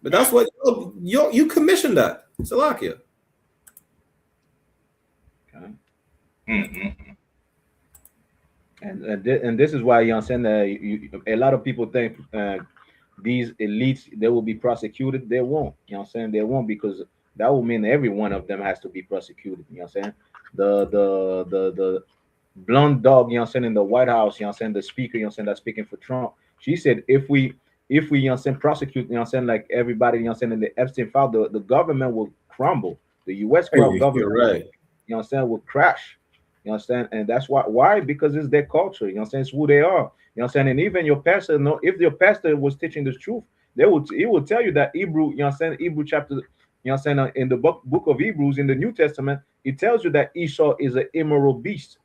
But that's what you commissioned that. Salakia. And this is why, you know what I'm saying, a lot of people think these elites, they will be prosecuted. They won't. You know what I'm saying? They won't, because that will mean every one of them has to be prosecuted. You know what I'm saying? The blonde dog, you know what I'm saying, in the White House, you know what I'm saying, the speaker, you know what I'm saying, that's speaking for Trump, she said if we you know what I'm saying, prosecute, you know what I'm saying, like everybody, you know what I'm saying, in the Epstein file, the government will crumble. The US government, you're right, you know what I'm saying, will crash. You understand? And that's why? Because it's their culture. You know what I'm saying? It's who they are. You know what I'm saying? And even your pastor, if your pastor was teaching the truth, he will tell you that Hebrew, you know what I'm saying, Hebrew chapter, you know what I'm saying, in the book of Hebrews in the New Testament, it tells you that Esau is an immoral beast.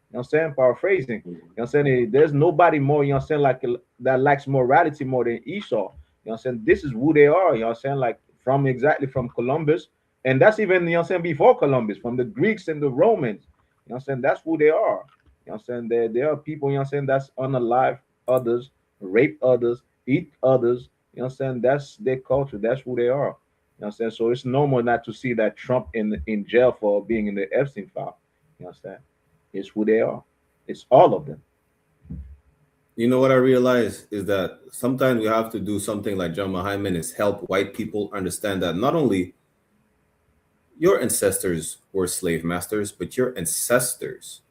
You know what I'm saying? Paraphrasing. You know what I'm saying? There's nobody more, you know what I'm saying, like that lacks morality more than Esau. You know what I'm saying? This is who they are, you know what I'm saying? Like from Columbus. And that's even, you know what I'm saying, before Columbus, from the Greeks and the Romans. You know what I'm saying? That's who they are. You know what I'm saying? There are people, you know what I'm saying, that's unalive others, rape others, eat others. You know what I'm saying? That's their culture. That's who they are. You know what I'm saying? So it's normal not to see that Trump in jail for being in the Epstein file. You know what I'm saying? It's who they are. It's all of them. You know what I realize is that sometimes we have to do something like John Hyman, is help white people understand that not only your ancestors were slave masters, but your ancestors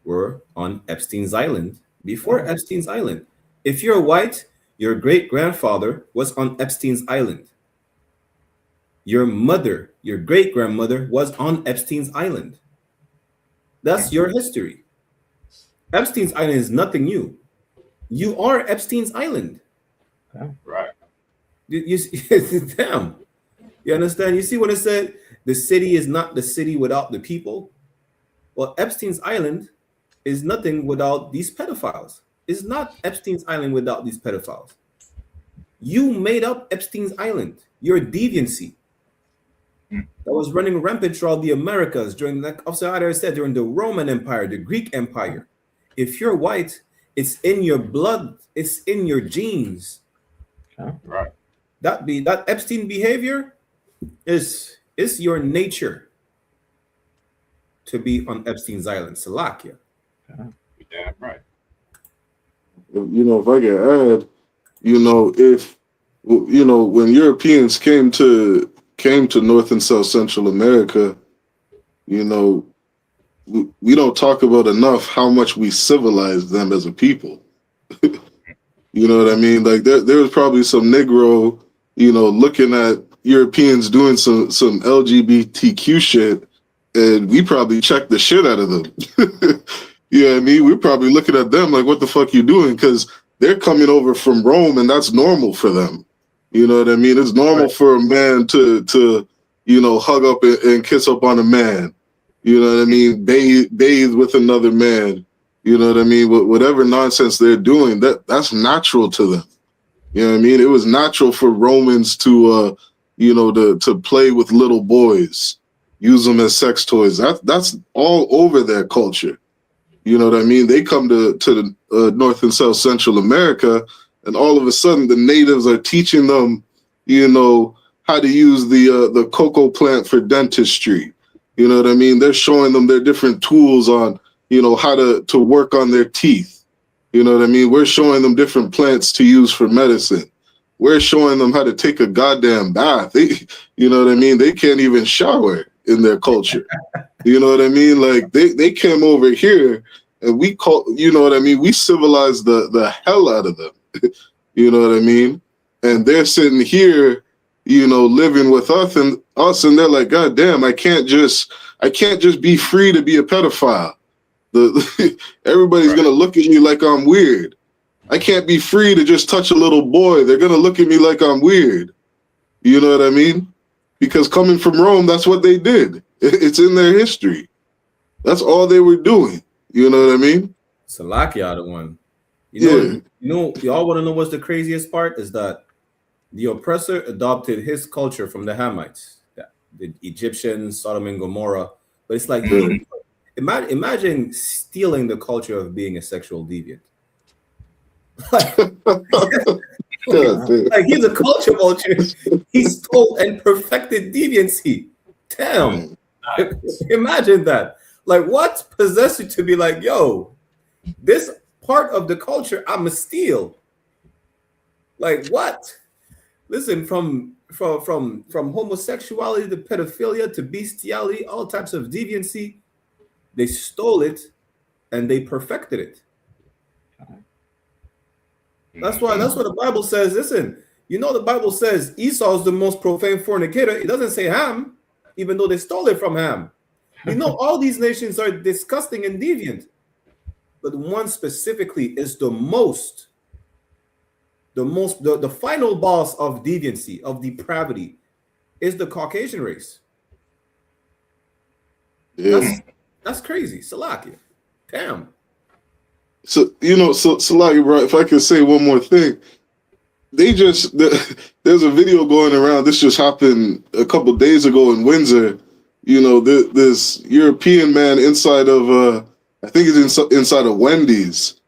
were on Epstein's Island before Epstein's Island. If you're white, your great-grandfather was on Epstein's Island. Your mother, your great-grandmother was on Epstein's Island. That's your history. Epstein's Island is nothing new. You are Epstein's Island. Right. You damn. You understand? You see what it said? The city is not the city without the people. Well, Epstein's Island is nothing without these pedophiles. It's not Epstein's Island without these pedophiles. You made up Epstein's Island. Your deviancy that was running rampant throughout the Americas during, like I said, during the Roman Empire, the Greek Empire. If you're white, it's in your blood. It's in your genes. Right. That Epstein behavior is your nature to be on Epstein's Island. Salakia. Yeah, right. if I can add, if when Europeans came to North and South Central America, we don't talk about enough how much we civilized them as a people. You know what I mean? Like there was probably some Negro, looking at Europeans doing some LGBTQ shit, and we probably checked the shit out of them. You know what I mean? We're probably looking at them like, what the fuck you doing? Because they're coming over from Rome, and that's normal for them. You know what I mean? It's normal for a man to hug up and kiss up on a man. You know what I mean? Bathe with another man. You know what I mean? Whatever nonsense they're doing, that's natural to them. You know what I mean? It was natural for Romans to play with little boys, use them as sex toys. That's all over their culture. You know what I mean? They come to the North and South Central America, and all of a sudden the natives are teaching them, how to use the cocoa plant for dentistry. You know what I mean? They're showing them their different tools on, how to work on their teeth. You know what I mean? We're showing them different plants to use for medicine. We're showing them how to take a goddamn bath. You know what I mean? They can't even shower in their culture. You know what I mean? Like they came over here and we we civilized the hell out of them. You know what I mean? And they're sitting here, living with us and they're like, God damn, I can't just be free to be a pedophile. Everybody's gonna look at me like I'm weird. I can't be free to just touch a little boy. They're gonna look at me like I'm weird. You know what I mean? Because coming from Rome, that's what they did. It's in their history. That's all they were doing. You know what I mean? Salakia the one. Y'all want to know what's the craziest part is that the oppressor adopted his culture from the Hamites, the Egyptians, Sodom and Gomorrah. But it's like, imagine stealing the culture of being a sexual deviant. Like he's a culture vulture. He stole and perfected deviancy. Damn. Imagine that. Like, what possessed you to be like, yo, this part of the culture I'ma steal? Like, what? Listen, from homosexuality to pedophilia to bestiality, all types of deviancy, they stole it and they perfected it. That's what the Bible says. Listen, the Bible says Esau is the most profane fornicator. It doesn't say Ham, even though they stole it from Ham. All these nations are disgusting and deviant, but one specifically is the final boss of deviancy, of depravity, is the Caucasian race. Yeah. That's crazy. Salakia. Damn. So Salakia, bro, if I could say one more thing. There's a video going around. This just happened a couple days ago in Windsor. This European man inside of I think it's inside of Wendy's,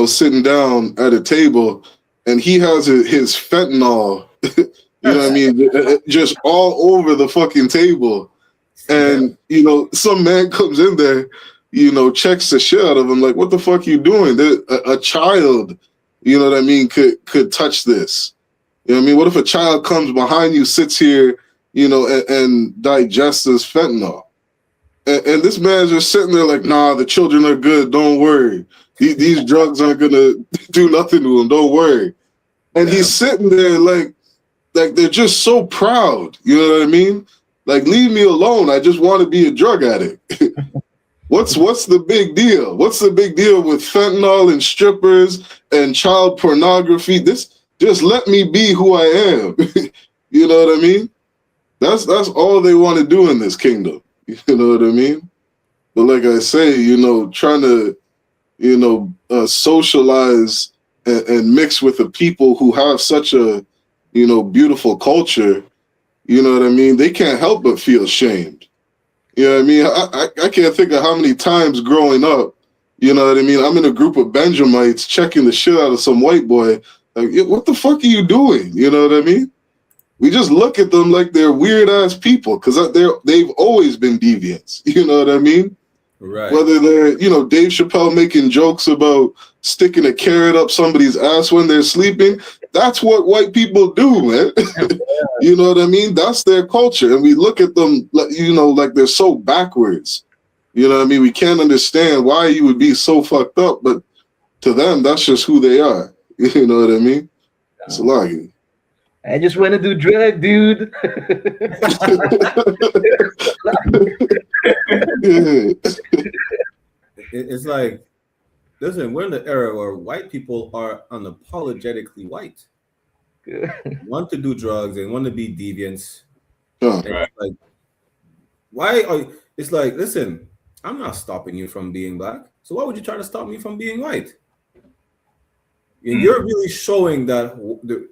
sitting down at a table, and he has his fentanyl, what I mean, just all over the fucking table. And some man comes in there, checks the shit out of him, like, what the fuck you doing? A child, what I mean, could touch this. You know what I mean? What if a child comes behind you, sits here, and digests this fentanyl? And this man's just sitting there like, nah, the children are good. Don't worry. These drugs aren't going to do nothing to them. Don't worry. And he's sitting there like they're just so proud. You know what I mean? Like, leave me alone. I just want to be a drug addict. What's the big deal? What's the big deal with fentanyl and strippers and child pornography? Just let me be who I am. You know what I mean? That's all they want to do in this kingdom. You know what I mean? But like I say, trying to, socialize and mix with the people who have such a, beautiful culture, you know what I mean? They can't help but feel shamed. You know what I mean? I can't think of how many times growing up, you know what I mean? I'm in a group of Benjamites checking the shit out of some white boy. Like, what the fuck are you doing? You know what I mean? We just look at them like they're weird ass people because they've always been deviants. You know what I mean? Right. Whether they're, Dave Chappelle making jokes about sticking a carrot up somebody's ass when they're sleeping, that's what white people do, man. You know what I mean? That's their culture. And we look at them, like they're so backwards. You know what I mean? We can't understand why you would be so fucked up, but to them, that's just who they are. You know what I mean? It's a lot. I just want to do drug, dude. It's like, listen, we're in the era where white people are unapologetically white. Want to do drugs and want to be deviants. It's like, why are you? It's like, listen, I'm not stopping you from being black. So why would you try to stop me from being white? And you're really showing that.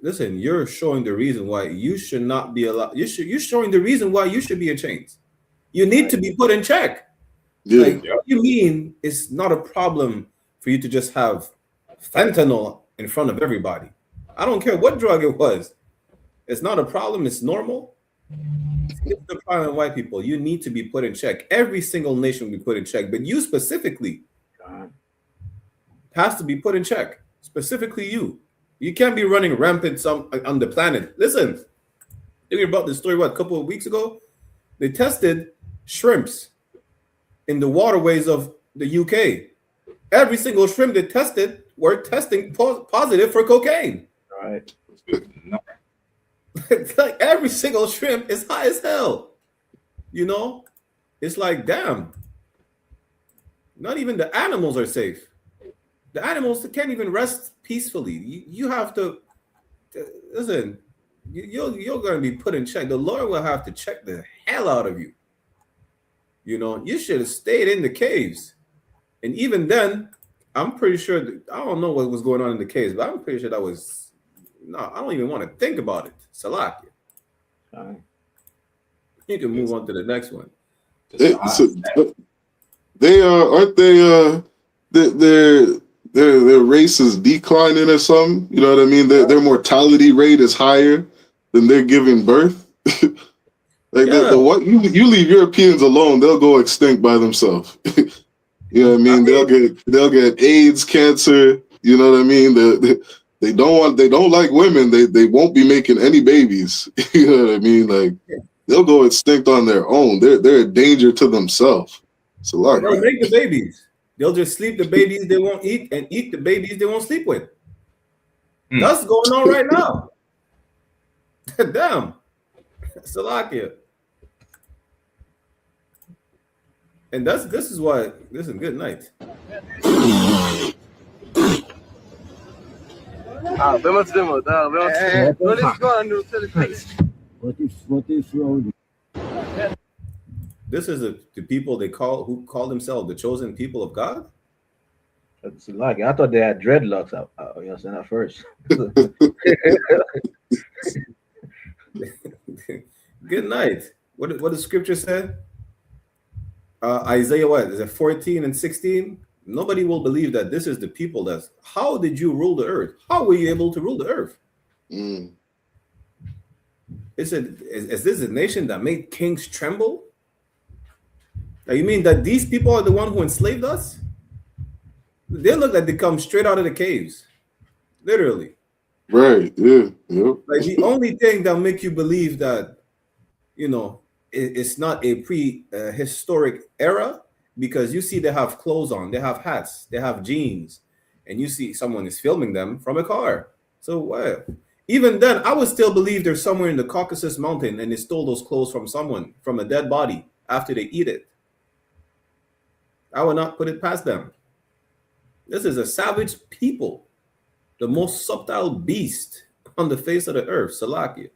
Listen, you're showing the reason why you should not be allowed. You're showing the reason why you should be in chains. You need to be put in check. Yeah. Like, what you mean it's not a problem for you to just have fentanyl in front of everybody? I don't care what drug it was. It's not a problem. It's normal. It's the problem, white people. You need to be put in check. Every single nation will be put in check, but you specifically has to be put in check. Specifically, you can't be running rampant on the planet. Listen, thinking about this story, a couple of weeks ago, they tested shrimps in the waterways of the UK. Every single shrimp they tested were testing positive for cocaine. Right. It's like every single shrimp is high as hell. It's like, damn. Not even the animals are safe. The animals can't even rest peacefully. You have to listen. You're going to be put in check. The Lord will have to check the hell out of you. You should have stayed in the caves. And even then, I'm pretty sure I don't know what was going on in the caves, but I'm pretty sure that was I don't even want to think about it. Salakia. You can move on to the next one. They aren't they? Their race is declining or something. You know what I mean? Their mortality rate is higher than they're giving birth. What you leave Europeans alone, they'll go extinct by themselves. You know what I mean? They'll get AIDS, cancer. You know what I mean? They don't like women. They won't be making any babies. You know what I mean? Like, they'll go extinct on their own. They're a danger to themselves. It's a lot. They'll make the babies. They'll just sleep the babies they won't eat and eat the babies they won't sleep with. That's going on right now. Damn. Salakia. And this is why, listen, good night. This is the people who call themselves the chosen people of God. It's like, I thought they had dreadlocks out. At first. Good night. What does scripture say? Isaiah, what is it, 14 and 16? Nobody will believe that this is the people how did you rule the earth? How were you able to rule the earth? Is this a nation that made kings tremble? Now, you mean that these people are the one who enslaved us? They look like they come straight out of the caves. Literally. Right, yeah. Yep. Like, the only thing that'll make you believe that, it's not a prehistoric era, because you see they have clothes on, they have hats, they have jeans, and you see someone is filming them from a car. So what? Even then, I would still believe they're somewhere in the Caucasus Mountain and they stole those clothes from someone, from a dead body, after they eat it. I would not put it past them. This is a savage people, the most subtle beast on the face of the earth, Salakia.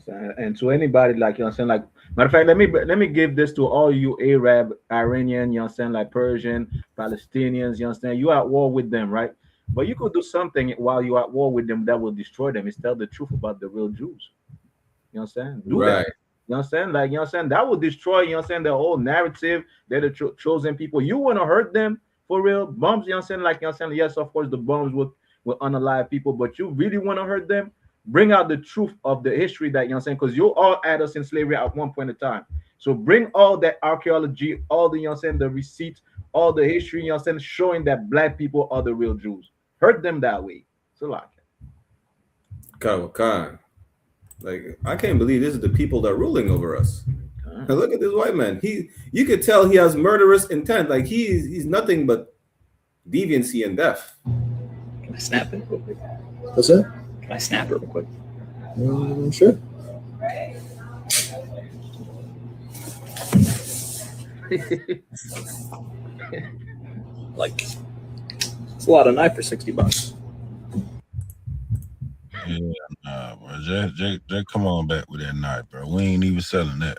And to anybody, like, like, matter of fact, let me give this to all you Arab, Iranian, like Persian, Palestinians, you're at war with them, right? But you could do something while you're at war with them that will destroy them. Is tell the truth about the real Jews. Do right. that. That will destroy, the whole narrative. They're the chosen people. You want to hurt them for real? Bombs, yes, of course, the bombs will unalive people, but you really want to hurt them? Bring out the truth of the history that, because you all had us in slavery at one point in time. So bring all that archaeology, all the, you know what I'm saying, the receipts, all the history, you know what I'm saying, showing that black people are the real Jews. Hurt them that way. So like, like, I can't believe this is the people that are ruling over us. Look at this white man. You could tell he has murderous intent. Like he's nothing but deviancy and death. Can I snap it real quick? What's that? Can I snap it real quick? Sure. Like, it's a lot of knife for $60. Yeah, nah, bro. Just come on back with that knife, bro. We ain't even selling that.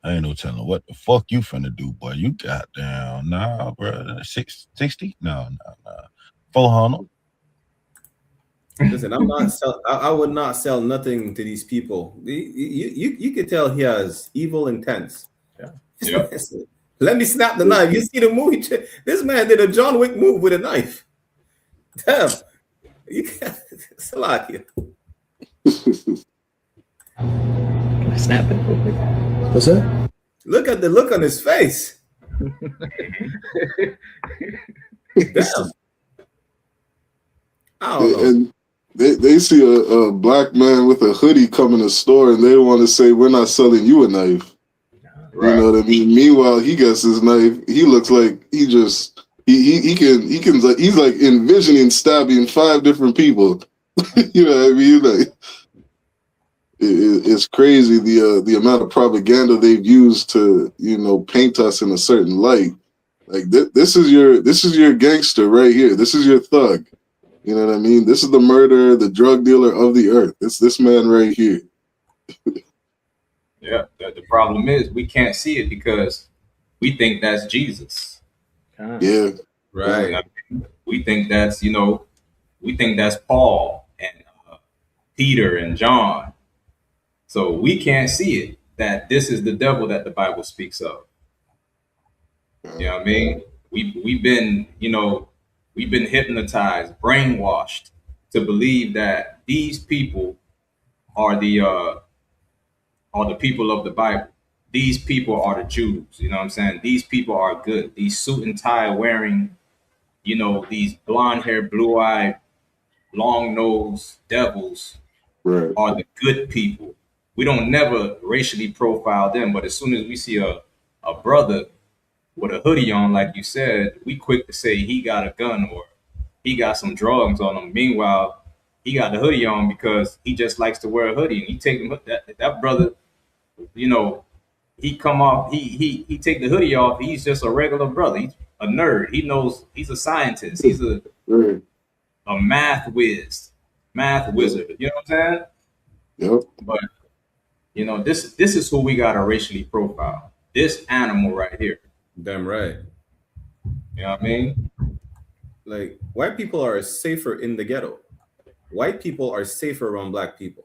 I ain't no telling what the fuck you finna do, boy. You got down. Nah, bro. 660? No. 400. Listen, I would not sell nothing to these people. You could tell he has evil intents. Yeah. Let me snap the knife. You see the movie? This man did a John Wick move with a knife. Damn. It's a lot here. Can I snap it real quick? What's that? Look at the look on his face. Damn. I don't know. And they see a black man with a hoodie come in the store and they want to say, we're not selling you a knife. Right. You know what I mean? Meanwhile, he gets his knife. He looks like he's like envisioning stabbing 5 different people. You know what I mean? Like it's crazy the amount of propaganda they've used to, you know, paint us in a certain light. Like this is your gangster right here. This is your thug. You know what I mean? This is the murderer, the drug dealer of the earth. It's this man right here. Yeah, the problem is we can't see it because we think that's Jesus. Yeah, right. We think that's, you know, we think that's Paul and Peter and John. So we can't see it that this is the devil that the Bible speaks of. You know what I mean? We've been, you know, we've been hypnotized, brainwashed to believe that these people are the people of the Bible. These people are the Jews. You know what I'm saying? These people are good. These suit and tie wearing, you know, these blonde hair, blue eye, long nose devils are the good people. We don't never racially profile them, but as soon as we see a brother with a hoodie on, like you said, we quick to say he got a gun or he got some drugs on him. Meanwhile, he got the hoodie on because he just likes to wear a hoodie, and he take that brother, you know, he come off, he take the hoodie off. He's just a regular brother. He's a nerd. He knows he's a scientist. He's a math wizard. You know what I'm saying? Yep. But you know, this is who we got to racially profile. This animal right here. Damn right. You know what I mean? Like, white people are safer in the ghetto. White people are safer around black people.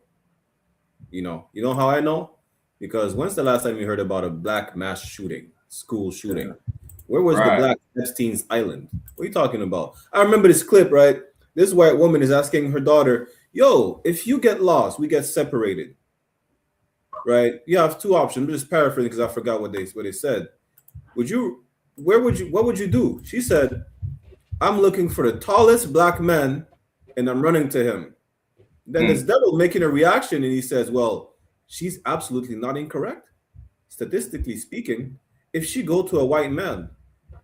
You know how I know? Because when's the last time you heard about a black mass shooting, school shooting? Where was the black Epstein's Island? What are you talking about? I remember this clip, right? This white woman is asking her daughter, yo, if you get lost, we get separated, right? You have 2 options. I'm just paraphrasing because I forgot what they said. What would you do? She said, I'm looking for the tallest black man and I'm running to him. Then this devil making a reaction and he says, well, she's absolutely not incorrect. Statistically speaking, if she go to a white man,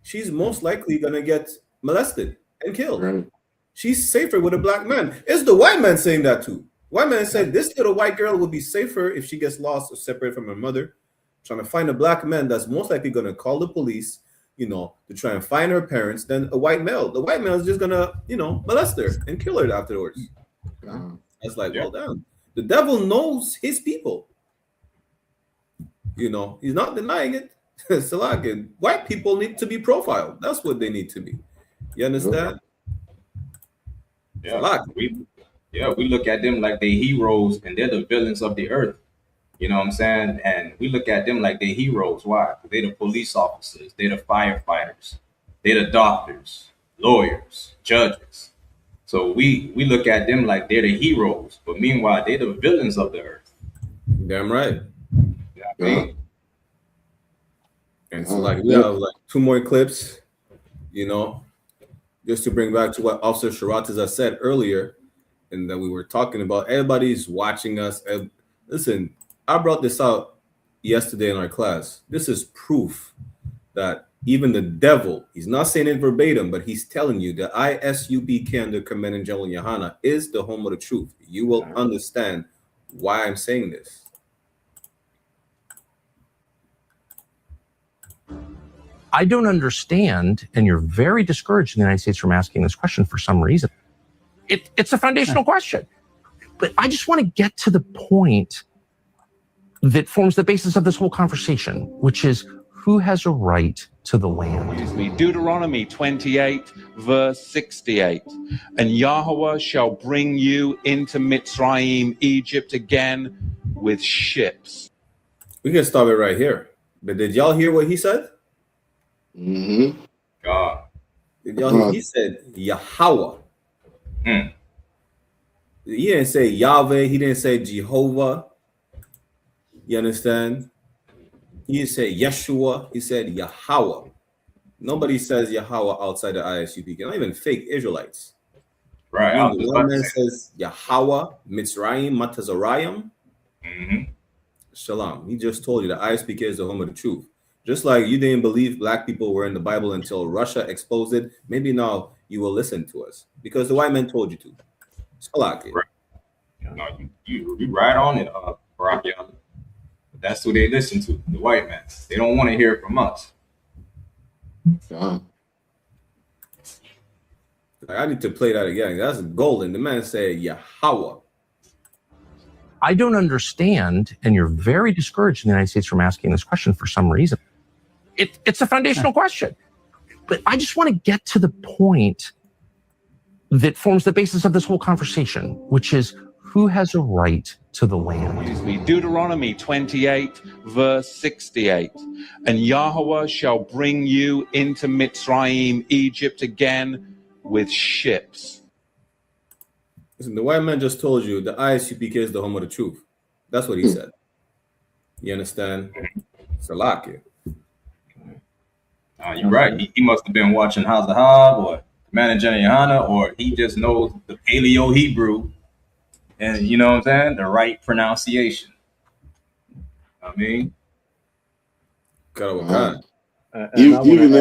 she's most likely going to get molested and killed. Right. She's safer with a black man. It's the white man saying that too. White man said this little white girl would be safer if she gets lost or separated from her mother, trying to find a black man that's most likely going to call the police, you know, to try and find her parents, than a white male. The white male is just going to, you know, molest her and kill her afterwards. That's like, well done. The devil knows his people. You know, he's not denying it. Salakin, white people need to be profiled. That's what they need to be. You understand? Yeah, we look at them like they heroes and they're the villains of the earth. You know what I'm saying? And we look at them like they're heroes. Why? They're the police officers. They're the firefighters. They're the doctors, lawyers, judges. So we look at them like they're the heroes. But meanwhile, they're the villains of the earth. Damn right. You know what I mean? And so like we have like 2 more clips, you know, just to bring back to what Officer Sharatas has said earlier, and that we were talking about. Everybody's watching us. And listen, I brought this out yesterday in our class. This is proof that even the devil, he's not saying it verbatim, but he's telling you that I.S.U.P.K under Commanding General Yahanna is the home of the truth. You will understand why I'm saying this. I don't understand, and you're very discouraged in the United States from asking this question for some reason. It's a foundational question, but I just want to get to the point that forms the basis of this whole conversation, which is who has a right to the land. Deuteronomy 28, verse 68. And Yahweh shall bring you into Mitzrayim, Egypt again with ships. We can stop it right here. But did y'all hear what he said? God. Did y'all hear? He said Yahweh. He didn't say Yahweh. He didn't say Jehovah. You understand? He didn't say Yeshua. He said Yahweh. Nobody says Yahweh outside the I.S.U.P.K. Not even fake Israelites. Right. One man says Yahweh, Mitzrayim, Matazarayim. Shalom. He just told you that I.S.U.P.K is the home of the truth. Just like you didn't believe black people were in the Bible until Russia exposed it, maybe now you will listen to us because the white men told you to. Right. No, you right on it, Barack Young. That's who they listen to, the white man. They don't want to hear it from us. I need to play that again. That's golden. The man said Yahweh. I don't understand, and you're very discouraged in the United States from asking this question for some reason. It's a foundational question, but I just want to get to the point that forms the basis of this whole conversation, which is who has a right to the land. Deuteronomy 28, verse 68. And Yahweh shall bring you into Mitzrayim, Egypt again with ships. Listen, the white man just told you the I.S.U.P.K is the home of the truth. That's what he said. You understand? Salaki. You're right. He must have been watching Hazahab or Commander General Yahanna, or he just knows the Paleo Hebrew, and you know what I'm saying, the right pronunciation. I mean, even in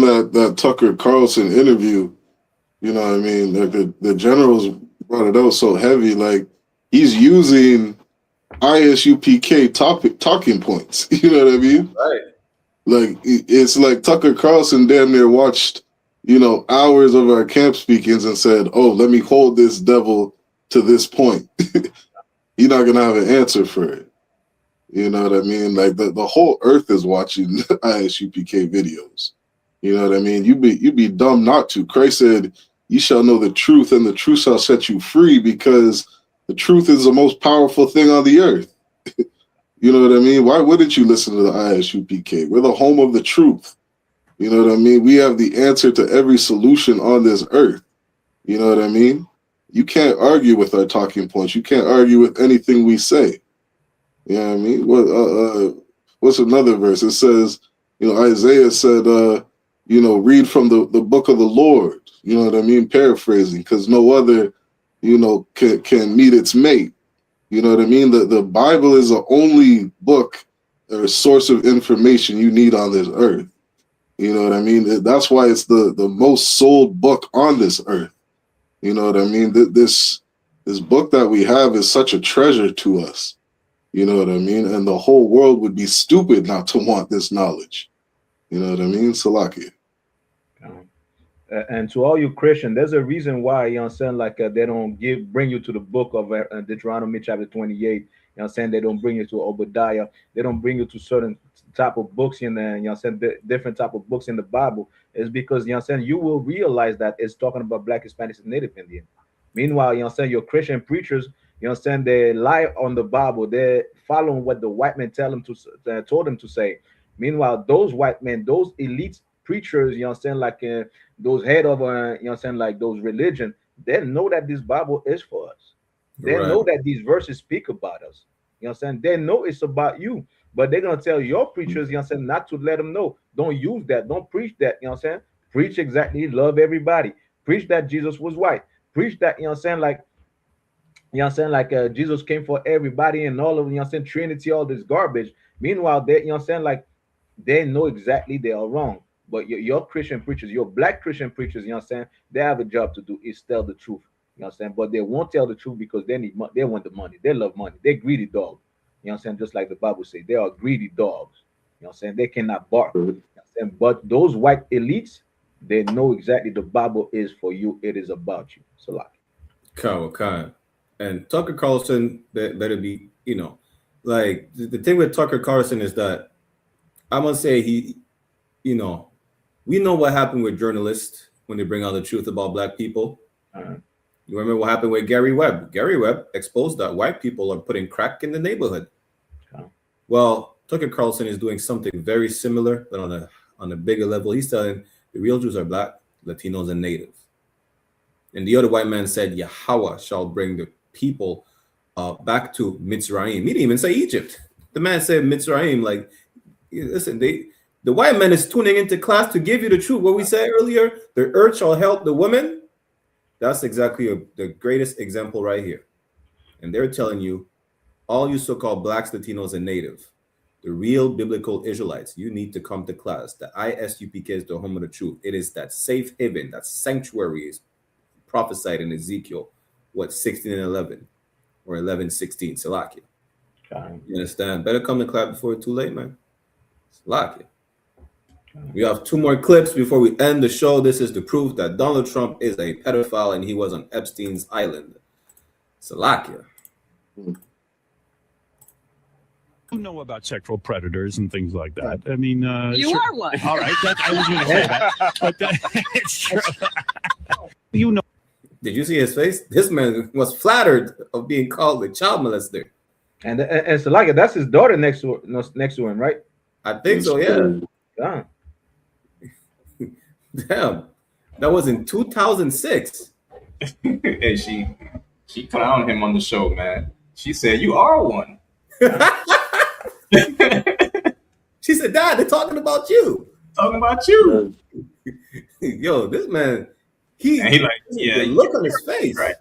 that Tucker Carlson interview, you know what I mean, like the generals brought it out so heavy, like he's using I.S.U.P.K talking points. You know what I mean? Right. Like it's like Tucker Carlson damn near watched, you know, hours of our camp speakings and said, "Oh, let me hold this devil to this point." You're not gonna have an answer for it. You know what I mean? Like the whole earth is watching I.S.U.P.K videos. You know what I mean? You'd be dumb not to. Christ said, "You shall know the truth, and the truth shall set you free," because the truth is the most powerful thing on the earth. You know what I mean? Why wouldn't you listen to the I.S.U.P.K? We're the home of the truth. You know what I mean? We have the answer to every solution on this earth. You know what I mean? You can't argue with our talking points. You can't argue with anything we say. You know what I mean? What's another verse? It says, you know, Isaiah said, you know, read from the book of the Lord. You know what I mean? Paraphrasing, because no other, you know, can meet its mate. You know what I mean? The Bible is the only book or source of information you need on this earth. You know what I mean? That's why it's the most sold book on this earth. You know what I mean? This book that we have is such a treasure to us. You know what I mean? And the whole world would be stupid not to want this knowledge. You know what I mean? Salaki. And to all you Christians, there's a reason why, you know what I'm saying, like they don't bring you to the book of Deuteronomy chapter 28. You know what I'm saying? They don't bring you to Obadiah. They don't bring you to certain type of books in there, you know what I'm saying, different type of books in the Bible. Is because, you know what I'm saying, you will realize that it's talking about Black, Hispanics, and Native Indian. Meanwhile, you know what I'm saying, your Christian preachers, you know what I'm saying, they lie on the Bible. They're following what the white men told them to say. Meanwhile, those white men, those elite preachers, you know what I'm saying, like those head of, you know what I'm saying, like those religion, they know that this Bible is for us. They know that these verses speak about us. You know what I'm saying? They know it's about you. But they're gonna tell your preachers, you know what I'm saying, not to let them know. Don't use that. Don't preach that. You know what I'm saying? Preach exactly. Love everybody. Preach that Jesus was white. Preach that. You know what I'm saying? Like, you know what I'm saying? Like Jesus came for everybody and all of, you know what I'm saying, Trinity, all this garbage. Meanwhile, they, you know what I'm saying, like they know exactly they are wrong. But your Christian preachers, your black Christian preachers, you know what I'm saying, they have a job to do is tell the truth. You know what I'm saying? But they won't tell the truth because they need they want the money. They love money. They're greedy dogs. You know what I'm saying? Just like the Bible says, they are greedy dogs. You know what I'm saying? They cannot bark. You know what I'm saying? But those white elites, they know exactly the Bible is for you. It is about you. So like Kyle. And Tucker Carlson, that better be, you know, like the thing with Tucker Carlson is that I must say he, you know, we know what happened with journalists when they bring out the truth about black people. You remember what happened with Gary Webb? Gary Webb exposed that white people are putting crack in the neighborhood. Well, Tucker Carlson is doing something very similar, but on a bigger level. He's telling the real Jews are black, Latinos, and Native. And the other white man said, Yahweh shall bring the people back to Mitzrayim. He didn't even say Egypt. The man said Mitzrayim. Like, listen, the white man is tuning into class to give you the truth. What we said earlier, the earth shall help the women. That's exactly the greatest example right here. And they're telling you, all you so-called blacks, Latinos, and Native, the real biblical Israelites, you need to come to class. The I.S.U.P.K is the home of the truth. It is that safe haven, that sanctuary is prophesied in Ezekiel, 16 and 11, or 11:16, Salakia. You understand? Better come to class before it's too late, man. Salakia. We have 2 more clips before we end the show. This is the proof that Donald Trump is a pedophile and he was on Epstein's island. Salakia. You know about sexual predators and things like that. I mean, you are one. All right, I was going to say that, but it's true. You know. Did you see his face? This man was flattered of being called a child molester. And Salakia, that's his daughter next to him, right? I think so. Yeah. Damn, that was in 2006. Hey, she clowned him on the show, man. She said, "You are one." She said, "Dad, they're talking about you." Talking about you. Yo, this man, he like, yeah, the look on his face, right?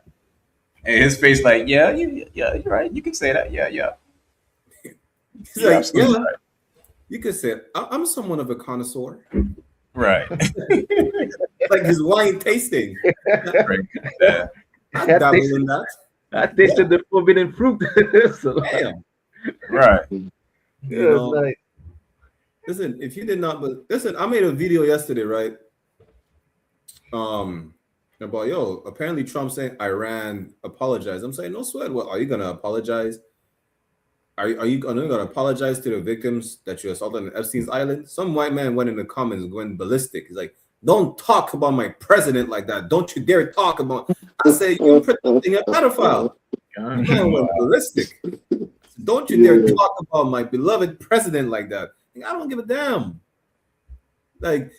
And his face, like, yeah, you're right. You can say that, yeah. He's like, yeah. Right. You could say, I'm somewhat of a connoisseur. Right. Like his wine tasting. Yeah. I dabble in that. I tasted the forbidden fruit. So, damn. Right. You know, like, listen, if you did not, but listen, I made a video yesterday, right? About apparently Trump saying Iran apologized. I'm saying, no sweat. What are you gonna apologize? Are you gonna apologize to the victims that you assaulted on Epstein's island? Some white man went in the comments going ballistic. He's like, don't talk about my president like that. Don't you dare talk about. I say, you're protecting a pedophile. Man went ballistic. Don't you dare talk about my beloved president like that. I don't give a damn. Like,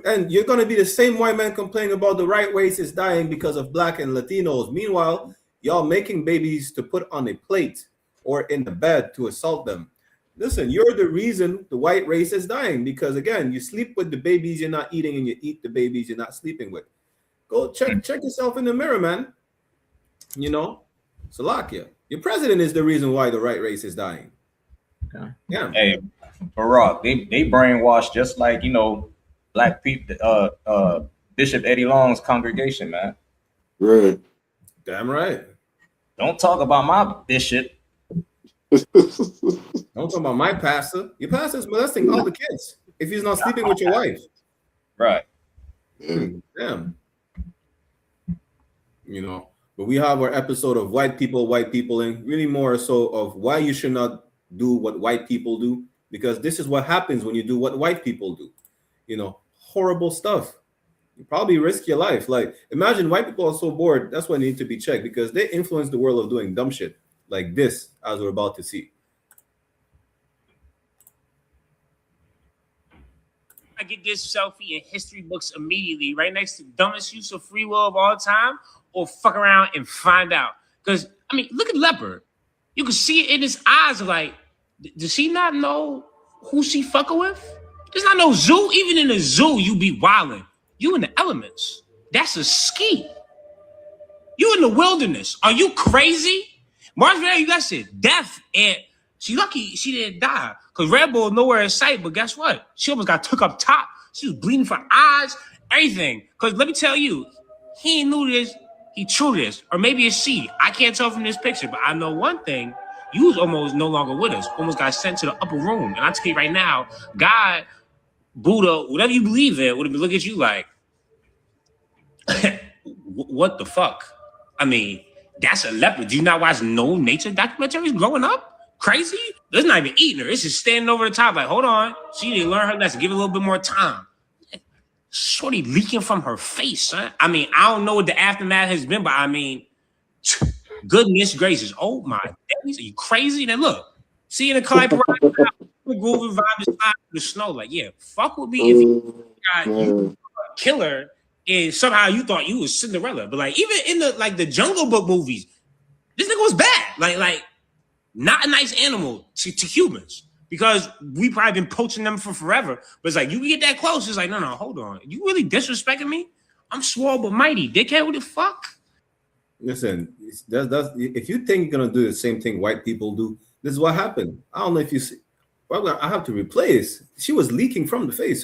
and you're gonna be the same white man complaining about the right race is dying because of black and Latinos. Meanwhile, y'all making babies to put on a plate or in the bed to assault them. Listen, you're the reason the white race is dying because, again, you sleep with the babies you're not eating and you eat the babies you're not sleeping with. Go check yourself in the mirror, man. You know, Salakia, your president is the reason why the right race is dying. Yeah. Hey, Barack, they brainwashed just like, black people, Bishop Eddie Long's congregation, man. Right. Damn right. Don't talk about my bishop. Don't talk about my pastor. Your pastor's molesting all the kids if he's not sleeping with your wife. Right. Damn. But we have our episode of white people, and really more so of why you should not do what white people do, because this is what happens when you do what white people do. Horrible stuff. You probably risk your life. Like, imagine white people are so bored. That's why they need to be checked, because they influence the world of doing dumb shit like this, as we're about to see. I get this selfie in history books immediately, right next to dumbest use of free will of all time, or fuck around and find out. Because, look at Leopard. You can see it in his eyes, like, Does she not know who she fucking with? There's not no zoo. Even in the zoo, you be wilding. You in the elements. That's a ski. You in the wilderness. Are you crazy? Martin Van, you got shit. Death, and she lucky she didn't die. Because Red Bull nowhere in sight, but guess what? She almost got took up top. She was bleeding for eyes, everything. Because let me tell you, he ain't knew this. He true this. Or maybe it's she. I can't tell from this picture, but I know one thing. You was almost no longer with us. Almost got sent to the upper room. And I tell you right now, God, Buddha, whatever you believe in, would have been looking at you like, what the fuck? I mean, that's a leopard. Do you not watch no nature documentaries growing up? Crazy? It's not even eating her. It's just standing over the top like, hold on. She didn't learn her lesson. Give it a little bit more time. Shorty leaking from her face, son. I mean, I don't know what the aftermath has been, but I mean, goodness gracious. Oh my days. Are you crazy? Then look, see in the car, the groove vibe is fine the snow. Like, yeah, fuck with me if you got you a killer and somehow you thought you was Cinderella. But like, even in the Jungle Book movies, this nigga was bad. Like not a nice animal to humans. Because we probably been poaching them for forever. But it's like, you get that close, it's like, no, hold on. You really disrespecting me? I'm swole but mighty. Dickhead, what the fuck? Listen, that's if you think you're gonna do the same thing white people do, this is what happened. I don't know if you see. Well, I have to replace. She was leaking from the face.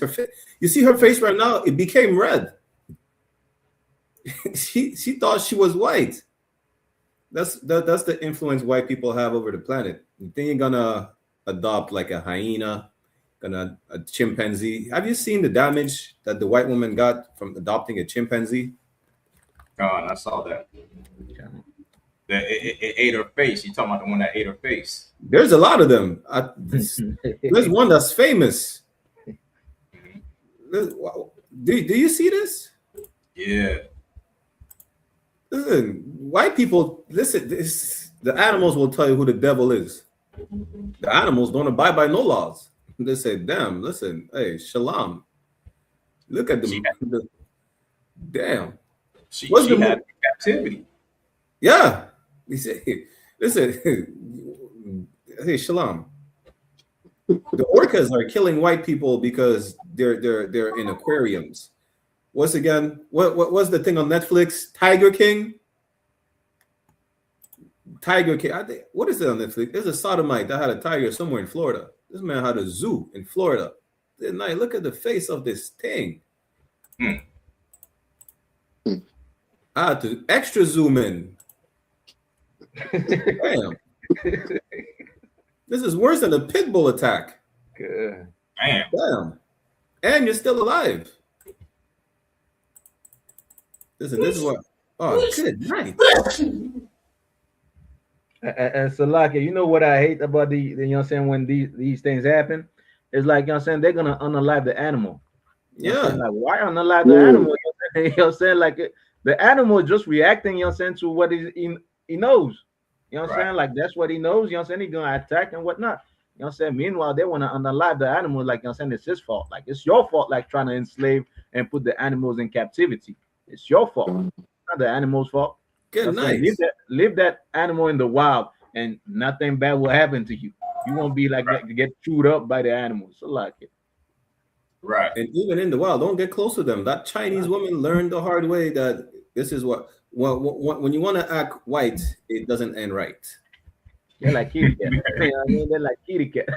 You see her face right now, it became red. she thought she was white. That's the influence white people have over the planet. You think you're gonna adopt like a hyena, a chimpanzee? Have you seen the damage that the white woman got from adopting a chimpanzee? Oh, and I saw that. It ate her face. You talking about the one that ate her face? There's a lot of them. There's one that's famous. Do you see this? Yeah. Listen, white people, listen, the animals will tell you who the devil is. The animals don't abide by no laws. They say, damn, listen, hey, shalom. Look at them. Damn. She had captivity. Yeah. He said, listen, hey, shalom. The orcas are killing white people because they're in aquariums. What's what's the thing on Netflix? Tiger King? Tiger King. I think, what is it on Netflix? There's a sodomite that had a tiger somewhere in Florida. This man had a zoo in Florida. Then I look at the face of this thing. I had to extra zoom in. Damn. This is worse than a pit bull attack. Good. Damn. And you're still alive. Listen, this is what. Oh, good night. And Salaka, you know what I hate about the you know what I'm saying, when these things happen? It's like, you know what I'm saying, they're gonna unalive the animal. You know what I'm saying? Like, why unalive the animal? You know what I'm saying? Like, the animal is just reacting, you know what I'm saying, to what he knows. You know what I'm saying? Like, that's what he knows, you know what I'm saying? He's gonna attack and whatnot. You know what I'm saying? Meanwhile, they want to unalive the animal, like, you know what I'm saying, it's his fault. Like, it's your fault, like, trying to enslave and put the animals in captivity. It's your fault, not the animal's fault. Good night. Leave that animal in the wild, and nothing bad will happen to you. You won't be like that to get chewed up by the animals. So like it. Right. And even in the wild, don't get close to them. That Chinese woman learned the hard way that this is what when you want to act white, it doesn't end right. They're like kitty cat. You know what I mean? They're like kitty cat.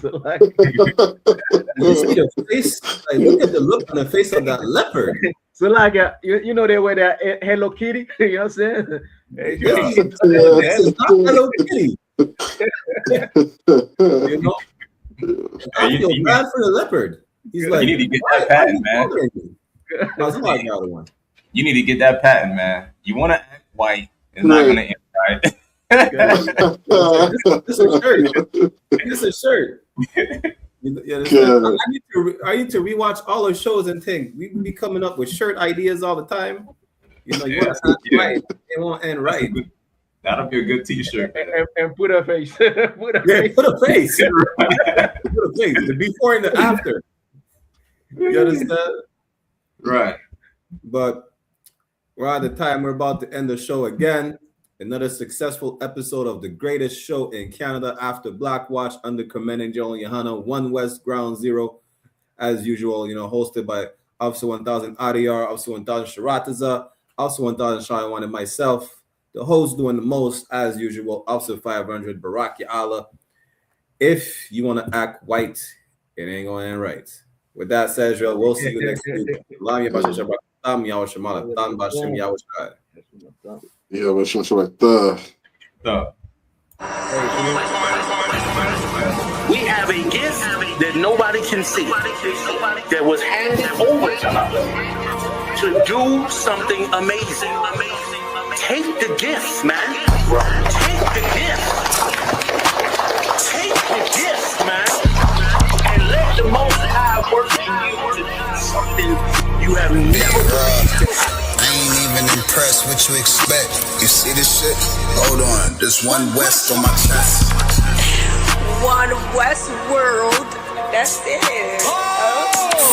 So like, you see the face? Like, look at the look on the face of that leopard. So like, you know, they wear that Hello Kitty. You know what I'm saying? This is not Hello Kitty. You know, I feel bad for the leopard. He's like, you need to get that patent, man. You need to get that patent, man. You want to act white, it's not going to end right. This is a shirt. This is a shirt. I need to rewatch all our shows and think. We be coming up with shirt ideas all the time. You know, you want to act right, it won't end right. That'll be a good T-shirt. And put a face. Put a face. Put a face. The before and the after. You understand? Right. But we're at the time. We're about to end the show again. Another successful episode of the greatest show in Canada after Black Watch under commanding General YAHANNA, 1 West Ground Zero, as usual, hosted by Officer 1000 Adiyar, Officer 1000 Sharataza, Officer 1000 Shaiwan, and myself. The host doing the most, as usual, Officer 500 Baraki Allah. If you want to act white, it ain't going to end right. With that said, Israel, we'll see you next week. Yeah, but she like We have a gift that nobody can see that was handed over to us to do something amazing. Take the gift, man. Take the gift. Take the gift, man. And let the Most High work in you to do something you have never done. I ain't even impressed what you expect. You see this shit? Hold on, there's 1 West on my chest. 1 West world. That's it.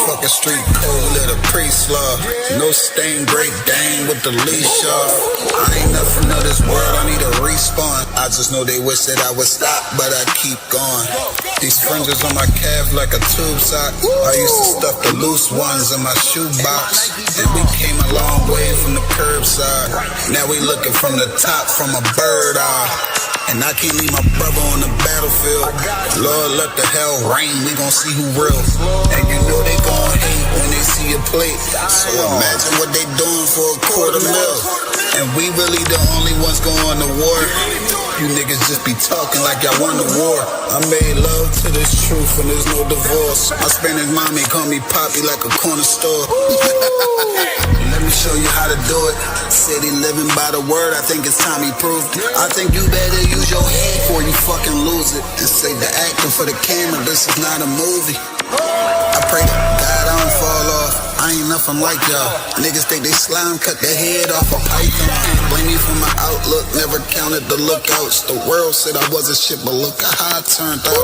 Fuck a street code, let a priest love. No stain, great Dane with the leash off. I ain't nothing of this world, I need a respawn. I just know they wish that I would stop, but I keep going. These fringes on my calf like a tube sock. I used to stuff the loose ones in my shoebox. And we came a long way from the curbside. Now we looking from the top from a bird eye. And I can't leave my brother on the battlefield. Lord, let the hell rain, we gon' see who real. And you know they gon' hate when they see a plate. So imagine what they doing for $250,000. And we really the only ones going to war. You niggas just be talking like y'all won the war. I made love to this truth and there's no divorce. My Spanish mommy call me Poppy like a corner store. Let me show you how to do it. Said he living by the word, I think it's time he proved it. I think you better use your head before you fucking lose it. And say the acting for the camera, this is not a movie. I pray to God I don't fall off. I ain't nothing like y'all. Niggas think they slime, cut their head off a python. Blame me for my outlook, never counted the lookouts. The world said I wasn't shit, but look how I turned out.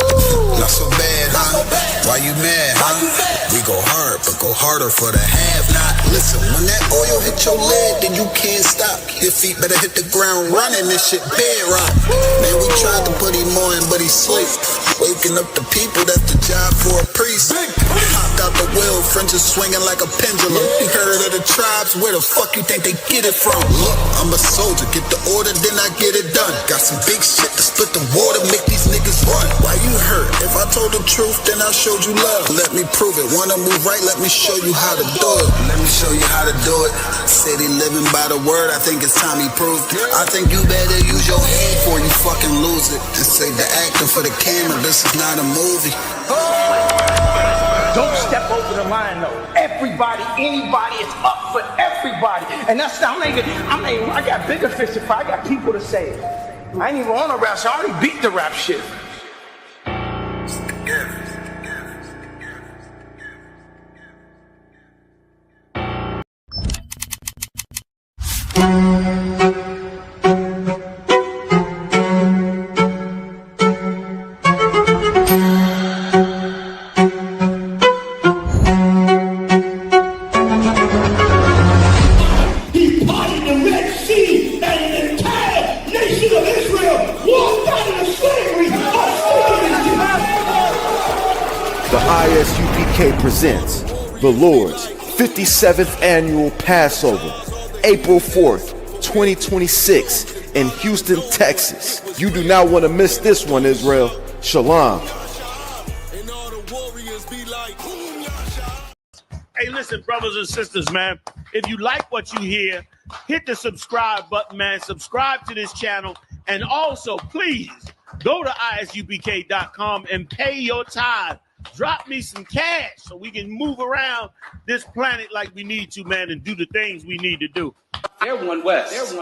Not so bad, huh? Why you mad, huh? We go hard, but go harder for the have-not. Listen, when that oil hit your leg, then you can't stop. Your feet better hit the ground running, this shit bedrock. Man, we tried to put him on, but he sleep. Waking up the people, that's the job for a priest. Hopped out the wheel, fringes swinging like a pendulum. You heard of the tribes, where the fuck you think they get it from? Look, I'm a soldier, get the order, then I get it done. Got some big shit to split the water, make these niggas run. Why you hurt? If I told the truth, then I showed you love. Let me prove it, wanna move right, let me show you how to do it. Let me show you how to do it. Said he living by the word, I think it's time he proved it. I think you better use your head before you fucking lose it. And say the acting for the camera, this is not a movie. Don't step over the line though. Everybody, anybody, it's up for everybody. And that's not even, I got bigger fish to fry. I got people to say. I ain't even on a rap, so I already beat the rap shit. The I.S.U.P.K presents the Lord's 57th Annual Passover, April 4th, 2026 in Houston, Texas. You do not want to miss this one, Israel. Shalom. Hey, listen, brothers and sisters, man. If you like what you hear, hit the subscribe button, man. Subscribe to this channel. And also, please, go to ISUPK.com and pay your tithe. Drop me some cash so we can move around this planet like we need to, man, and do the things we need to do. They're 1 West.